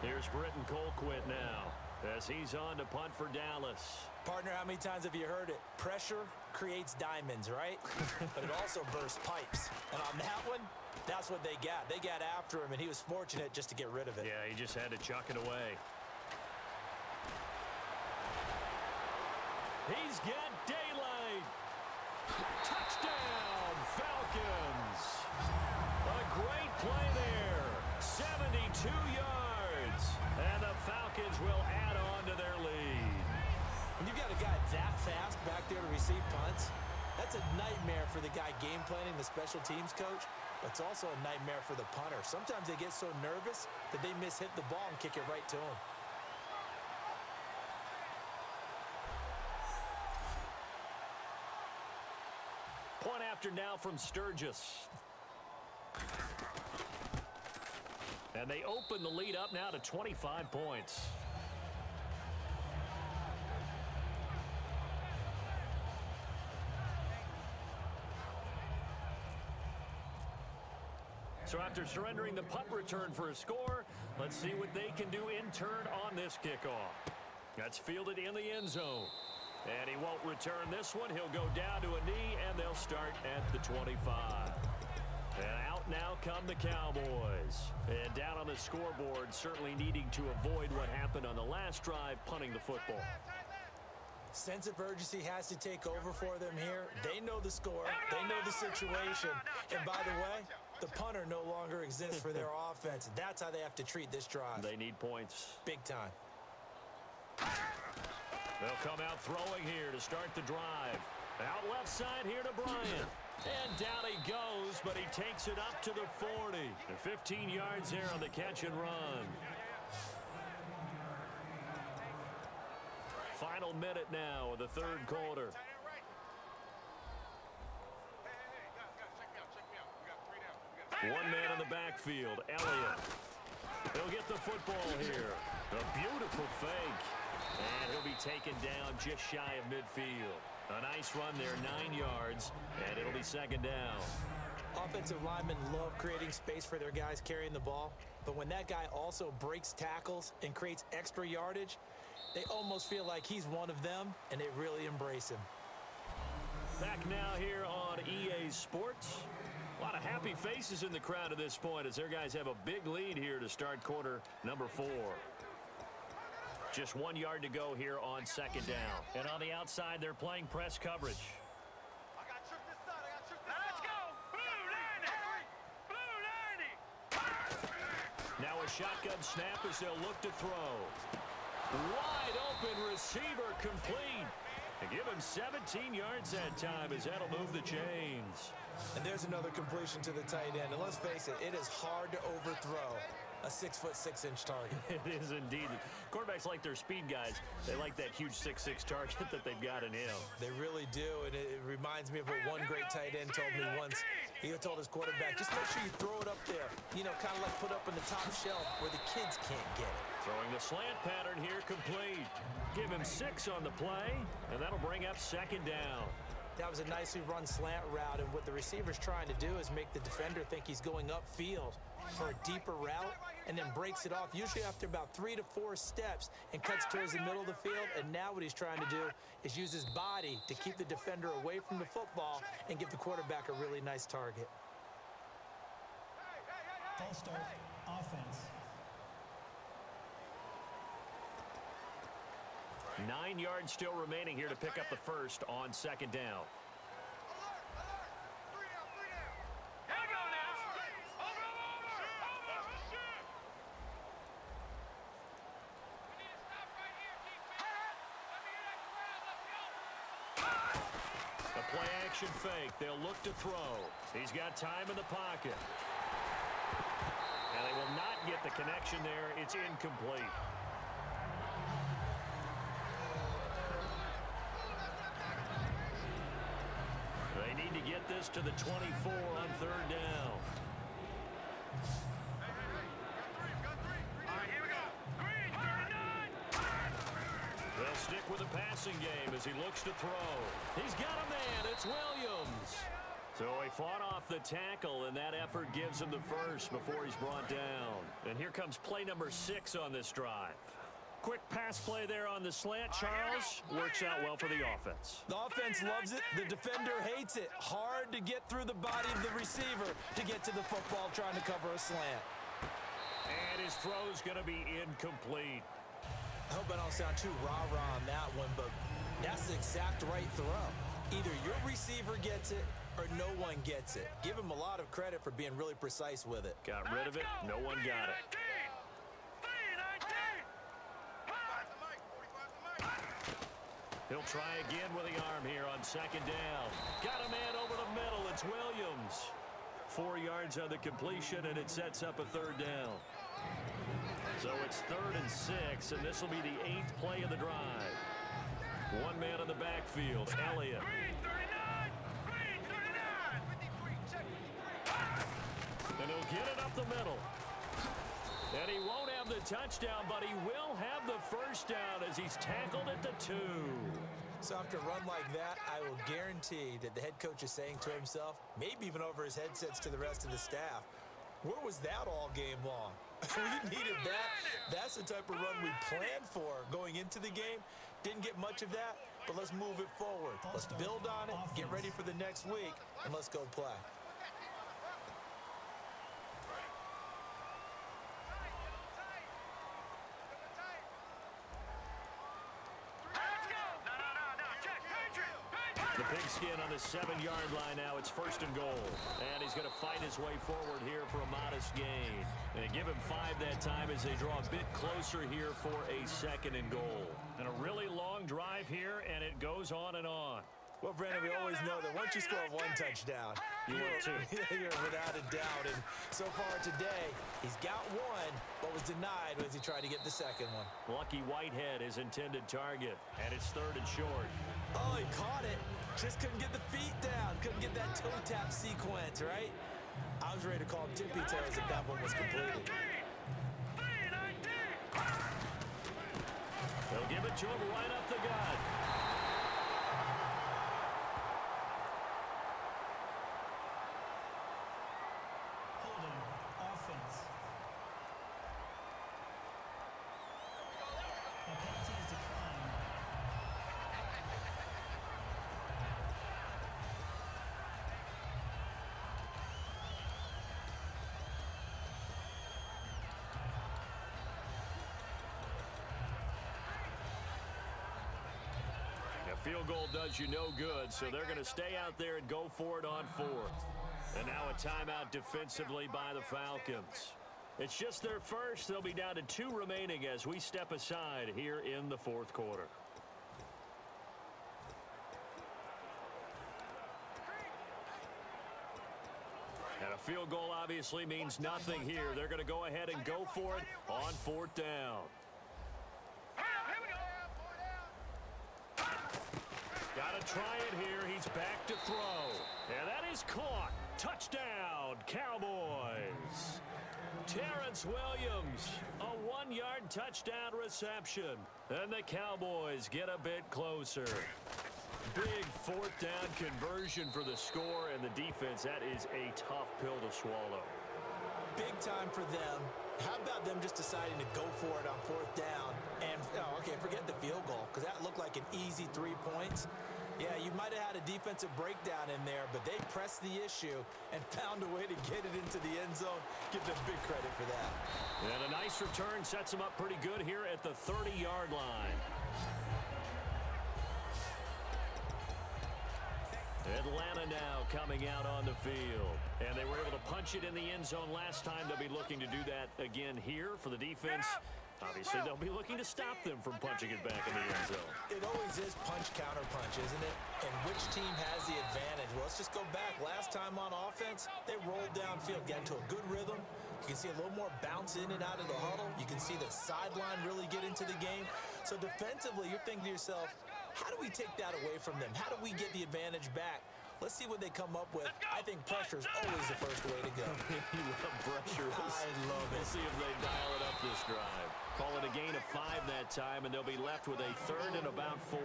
Here's Britton Colquitt now as he's on to punt for Dallas. Partner, how many times have you heard it? Pressure creates diamonds, right? But it also bursts pipes. And on that one, that's what they got. They got after him, and he was fortunate just to get rid of it. Yeah, he just had to chuck it away. He's got daylight. Touchdown, Falcons. A great play there. 72 yards. And the Falcons will add on to their lead. When you've got a guy that fast back there to receive punts, that's a nightmare for the guy game planning, the special teams coach. But it's also a nightmare for the punter. Sometimes they get so nervous that they hit the ball and kick it right to him. Point after now from Sturgis. And they open the lead up now to 25 points. So after surrendering the punt return for a score, let's see what they can do in turn on this kickoff. That's fielded in the end zone. And he won't return this one. He'll go down to a knee, and they'll start at the 25. And out now come the Cowboys. And down on the scoreboard, certainly needing to avoid what happened on the last drive, punting the football. Sense of urgency has to take over for them here. They know the score. They know the situation. And by the way, the punter no longer exists for their offense. That's how they have to treat this drive. They need points. Big time. They'll come out throwing here to start the drive. Out left side here to Bryant. And down he goes, but he takes it up to the 40. And 15 yards there on the catch and run. Final minute now of the 3rd quarter. 1 man in the backfield, Elliott. He'll get the football here. A beautiful fake. And he'll be taken down just shy of midfield. A nice run there, 9 yards, and it'll be 2nd down. Offensive linemen love creating space for their guys carrying the ball. But when that guy also breaks tackles and creates extra yardage, they almost feel like he's one of them, and they really embrace him. Back now here on EA Sports. A lot of happy faces in the crowd at this point as their guys have a big lead here to start quarter number 4. Just 1 yard to go here on 2nd down. And on the outside, they're playing press coverage. Let's go! Blue 90! Blue 90! Now a shotgun snap as they'll look to throw. Wide open receiver complete. And give him 17 yards that time as that'll move the chains. And there's another completion to the tight end. And let's face it, it is hard to overthrow a 6'6" target. It is indeed. Quarterbacks like their speed guys. They like that huge 6'6" target that they've got in him. They really do, and it reminds me of what one great tight end told me once. He told his quarterback, just make sure you throw it up there. You know, kind of like put up on the top shelf where the kids can't get it. Throwing the slant pattern here complete. Give him 6 on the play, and that'll bring up 2nd down. That was a nicely run slant route, and what the receiver's trying to do is make the defender think he's going upfield for a deeper route, and then breaks it off, usually after about 3 to 4 steps, and cuts towards the middle of the field. And now what he's trying to do is use his body to keep the defender away from the football and give the quarterback a really nice target. False start, offense. 9 yards still remaining here to pick up the first on 2nd down. A play-action fake. They'll look to throw. He's got time in the pocket. And they will not get the connection there. It's incomplete. They need to get this to the 24 on 3rd down. All right, here we go. Green, 39. They'll stick with the passing game as he looks to throw. He's got a man. It's Williams. So he fought off the tackle, and that effort gives him the first before he's brought down. And here comes play number 6 on this drive. Quick pass play there on the slant, Charles. Works out well for the offense. The offense loves it. The defender hates it. Hard to get through the body of the receiver to get to the football trying to cover a slant. And his throw's going to be incomplete. I hope I don't sound too rah-rah on that one, but that's the exact right throw. Either your receiver gets it or no one gets it. Give him a lot of credit for being really precise with it. Got rid of it. No one got it. He'll try again with the arm here on 2nd down. Got a man over the middle. It's Williams. 4 yards on the completion, and it sets up a 3rd down. So it's 3rd and 6, and this will be the 8th play of the drive. One man in the backfield, Elliott. And he'll get it up the middle. And he won't have the touchdown, but he will have the first down as he's tackled at the 2. So after a run like that, I will guarantee that the head coach is saying to himself, maybe even over his headsets to the rest of the staff, where was that all game long? We needed that. That's the type of run we planned for going into the game. Didn't get much of that, but let's move it forward. Let's build on it, get ready for the next week, and let's go play. The pigskin on the 7-yard line now. It's 1st and goal. And he's going to fight his way forward here for a modest gain. And give him 5 that time as they draw a bit closer here for a 2nd and goal. And a really long drive here, and it goes on and on. Well, Brandon, we always know that once you score 1 touchdown, you're without a doubt. And so far today, he's got 1, but was denied as he tried to get the 2nd one. Lucky Whitehead, his intended target. And it's 3rd and short. Oh, he caught it. Just couldn't get the feet down. Couldn't get that toe tap sequence, right? I was ready to call him tippy toes if that one was completed. They'll give it to him right up the gut. Holding, offense. A penalty is declined. Field goal does you no good, so they're going to stay out there and go for it on 4th. And now a timeout defensively by the Falcons. It's just their first. They'll be down to 2 remaining as we step aside here in the 4th quarter. And a field goal obviously means nothing here. They're going to go ahead and go for it on 4th down. Here we go. Got to try it here. He's back to throw. And that is caught. Touchdown, Cowboys. Terrence Williams, a 1-yard touchdown reception. And the Cowboys get a bit closer. Big 4th down conversion for the score, and the defense, that is a tough pill to swallow. Big time for them. How about them just deciding to go for it on 4th down? And, okay, forget the field goal, because that looked like an easy 3 points. Yeah, you might have had a defensive breakdown in there, but they pressed the issue and found a way to get it into the end zone. Give them big credit for that. And a nice return sets them up pretty good here at the 30-yard line. Atlanta now coming out on the field. And they were able to punch it in the end zone last time. They'll be looking to do that again here for the defense. Obviously, they'll be looking to stop them from punching it back in the end zone. It always is punch, counter punch, isn't it? And which team has the advantage? Well, let's just go back. Last time on offense, they rolled downfield, got into a good rhythm. You can see a little more bounce in and out of the huddle. You can see the sideline really get into the game. So defensively, you're thinking to yourself, how do we take that away from them? How do we get the advantage back? Let's see what they come up with. I think pressure is always the first way to go. You love pressure. I love it. We'll see if they dial it up this drive. Call it a gain of 5 that time, and they'll be left with a 3rd and about 4.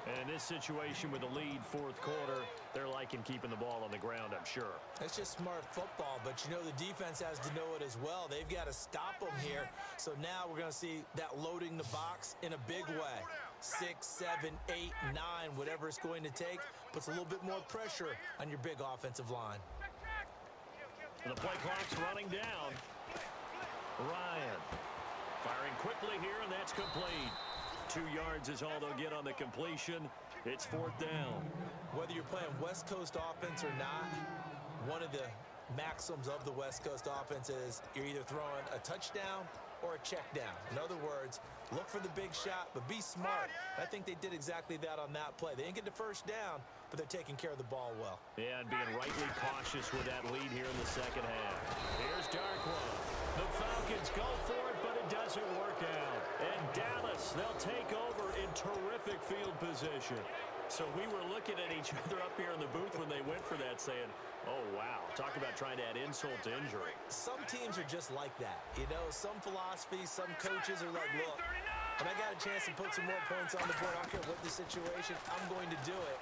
And in this situation with the lead 4th quarter, they're liking keeping the ball on the ground, I'm sure. It's just smart football, but you know the defense has to know it as well. They've got to stop them here. So now we're going to see that loading the box in a big way. 6, 7, 8, 9, whatever it's going to take, puts a little bit more pressure on your big offensive line. And the play clock's running down. Ryan firing quickly here, and that's complete. 2 yards is all they'll get on the completion. It's 4th down. Whether you're playing West Coast offense or not, one of the maxims of the West Coast offense is you're either throwing a touchdown or a check down. In other words, look for the big shot, but be smart. I think they did exactly that on that play. They didn't get the first down, but they're taking care of the ball well. Yeah, and being rightly cautious with that lead here in the second half. Here's Darkwa. The Falcons go for it, but it doesn't work out. And Dallas, they'll take over in terrific field position. So we were looking at each other up here in the booth when they went for that, saying, oh, wow, talk about trying to add insult to injury. Some teams are just like that. You know, some philosophies, some coaches are like, look, when I got a chance to put some more points on the board, I don't care what the situation, I'm going to do it.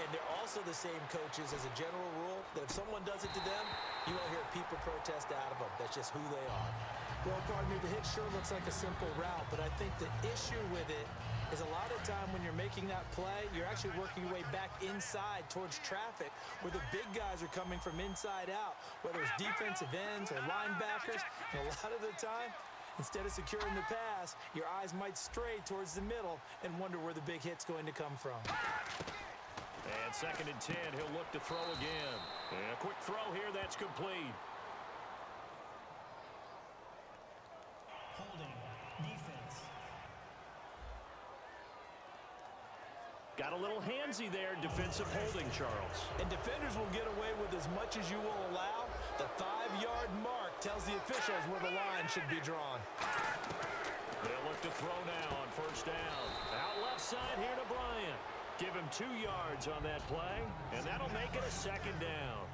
And they're also the same coaches as a general rule that if someone does it to them, you won't hear people protest out of them. That's just who they are. Well, partner, the hit sure looks like a simple route, but I think the issue with it is a lot of time when you're making that play, you're actually working your way back inside towards traffic where the big guys are coming from inside out, whether it's defensive ends or linebackers. And a lot of the time, instead of securing the pass, your eyes might stray towards the middle and wonder where the big hit's going to come from. And 2nd and 10, he'll look to throw again. And a quick throw here, that's complete. Holding. Defense. Got a little handsy there, defensive holding, Charles. And defenders will get away with as much as you will allow. The 5-yard mark tells the officials where the line should be drawn. They'll look to throw now on 1st down. Out left side here to Bryant. Give him 2 yards on that play, and that'll make it a 2nd down.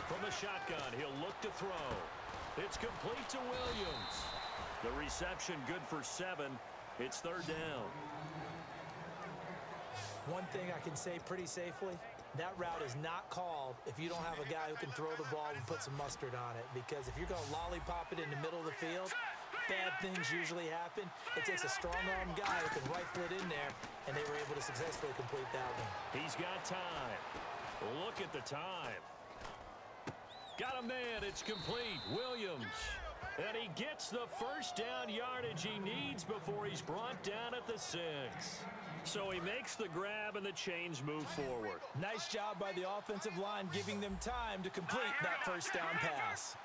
From the shotgun, he'll look to throw. It's complete to Williams. The reception good for 7. It's 3rd down. One thing I can say pretty safely, that route is not called if you don't have a guy who can throw the ball and put some mustard on it. Because if you're going to lollipop it in the middle of the field, bad things usually happen. It takes a strong-arm guy who can rifle it in there, and they were able to successfully complete that one. He's got time. Look at the time. Got a man. It's complete. Williams. And he gets the 1st down yardage he needs before he's brought down at the 6. So he makes the grab and the chains move forward. Nice job by the offensive line giving them time to complete that 1st down pass.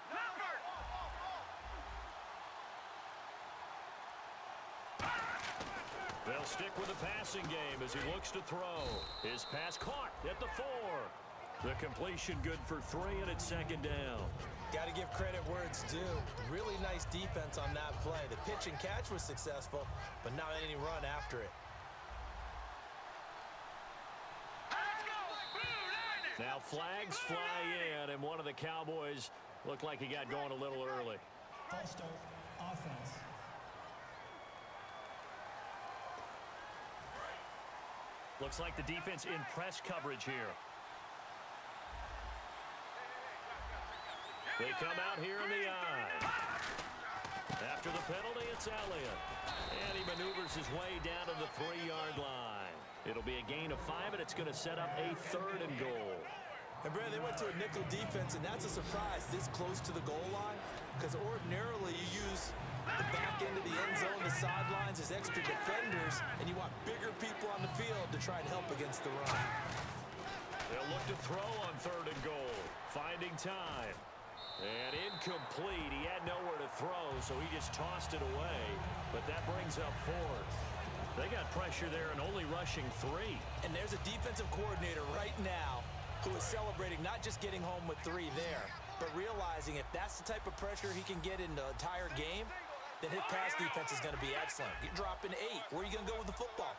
They'll stick with the passing game as he looks to throw. His pass caught at the 4. The completion good for 3, and it's second down. Got to give credit where it's due. Really nice defense on that play. The pitch and catch was successful, but not any run after it. Now flags fly in, and one of the Cowboys looked like he got going a little early. False start. Offense. Looks like the defense in press coverage here. They come out here in the eye. After the penalty, it's Elliott. And he maneuvers his way down to the 3-yard line. It'll be a gain of 5, and it's going to set up a 3rd and goal. And, Brad, they went to a nickel defense, and that's a surprise this close to the goal line, because ordinarily you use the back end of the end zone, the sidelines as extra defenders, and you want bigger people on the field to try and help against the run. They'll look to throw on 3rd and goal. Finding time. And incomplete. He had nowhere to throw, so he just tossed it away. But that brings up 4th. They got pressure there and only rushing 3. And there's a defensive coordinator right now who is celebrating not just getting home with 3 there, but realizing if that's the type of pressure he can get in the entire game, then his pass defense is going to be excellent. You're dropping 8. Where are you going to go with the football?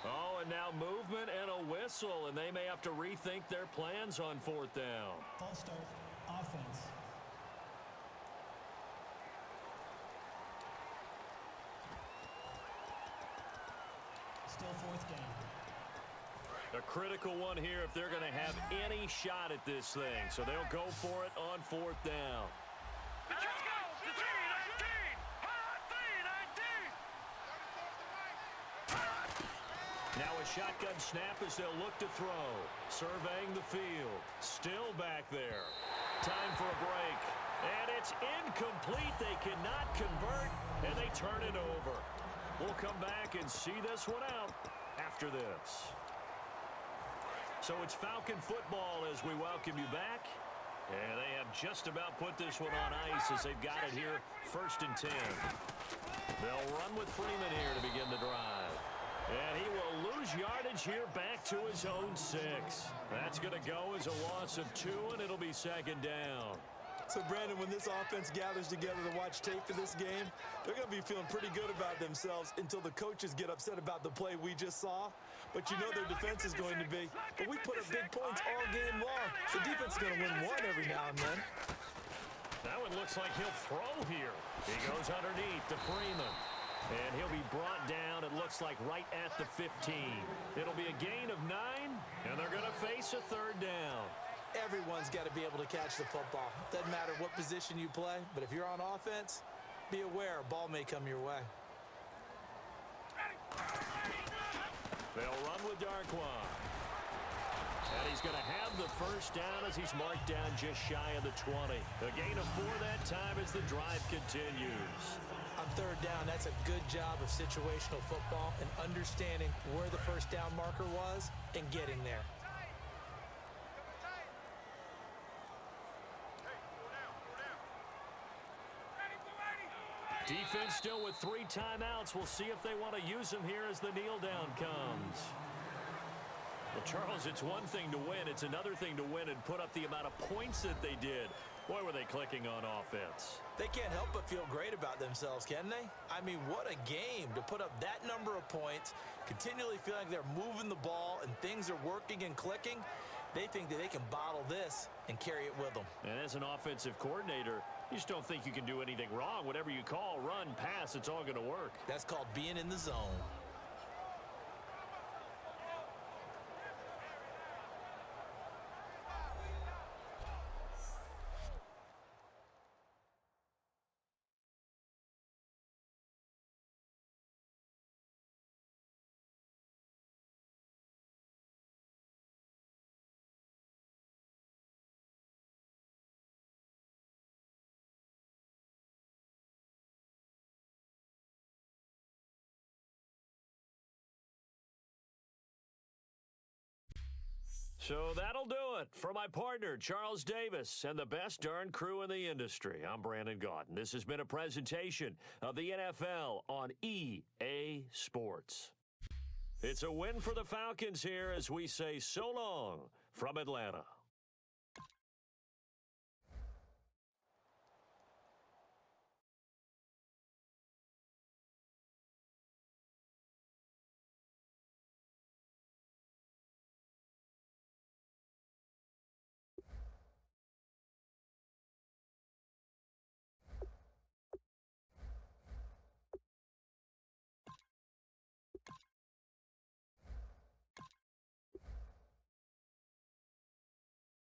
Oh, and now movement and a whistle, and they may have to rethink their plans on 4th down. False start. Offense. Still 4th down. A critical one here if they're going to have any shot at this thing. So they'll go for it on 4th down. Let's go! The 3-19! 3-19! Now a shotgun snap as they'll look to throw. Surveying the field. Still back there. Time for a break. And it's incomplete. They cannot convert, and they turn it over. We'll come back and see this one out after this. So it's Falcon football as we welcome you back. And they have just about put this one on ice as they've got it here, 1st and 10. They'll run with Freeman here to begin the drive. And he will lose yardage here back to his own 6. That's going to go as a loss of 2, and it'll be 2nd down. So, Brandon, when this offense gathers together to watch tape for this game, they're going to be feeling pretty good about themselves until the coaches get upset about the play we just saw. But you know their defense is going to be. But we put up big points all game long. The defense is going to win one every now and then. That one looks like he'll throw here. He goes underneath to Freeman. And he'll be brought down, it looks like, right at the 15. It'll be a gain of 9, and they're going to face a 3rd down. Everyone's got to be able to catch the football. Doesn't matter what position you play, but if you're on offense, be aware a ball may come your way. They'll run with Darquan. And he's going to have the 1st down as he's marked down just shy of the 20. A gain of 4 that time as the drive continues. On 3rd down, that's a good job of situational football and understanding where the 1st down marker was and getting there. Defense still with 3 timeouts. We'll see if they want to use them here as the kneel down comes. Well, Charles, it's one thing to win. It's another thing to win and put up the amount of points that they did. Boy, were they clicking on offense. They can't help but feel great about themselves, can they? I mean, what a game to put up that number of points, continually feel like they're moving the ball and things are working and clicking. They think that they can bottle this and carry it with them. And as an offensive coordinator, you just don't think you can do anything wrong. Whatever you call, run, pass, it's all going to work. That's called being in the zone. So that'll do it. For my partner, Charles Davis, and the best darn crew in the industry, I'm Brandon Gaudin. This has been a presentation of the NFL on EA Sports. It's a win for the Falcons here as we say so long from Atlanta.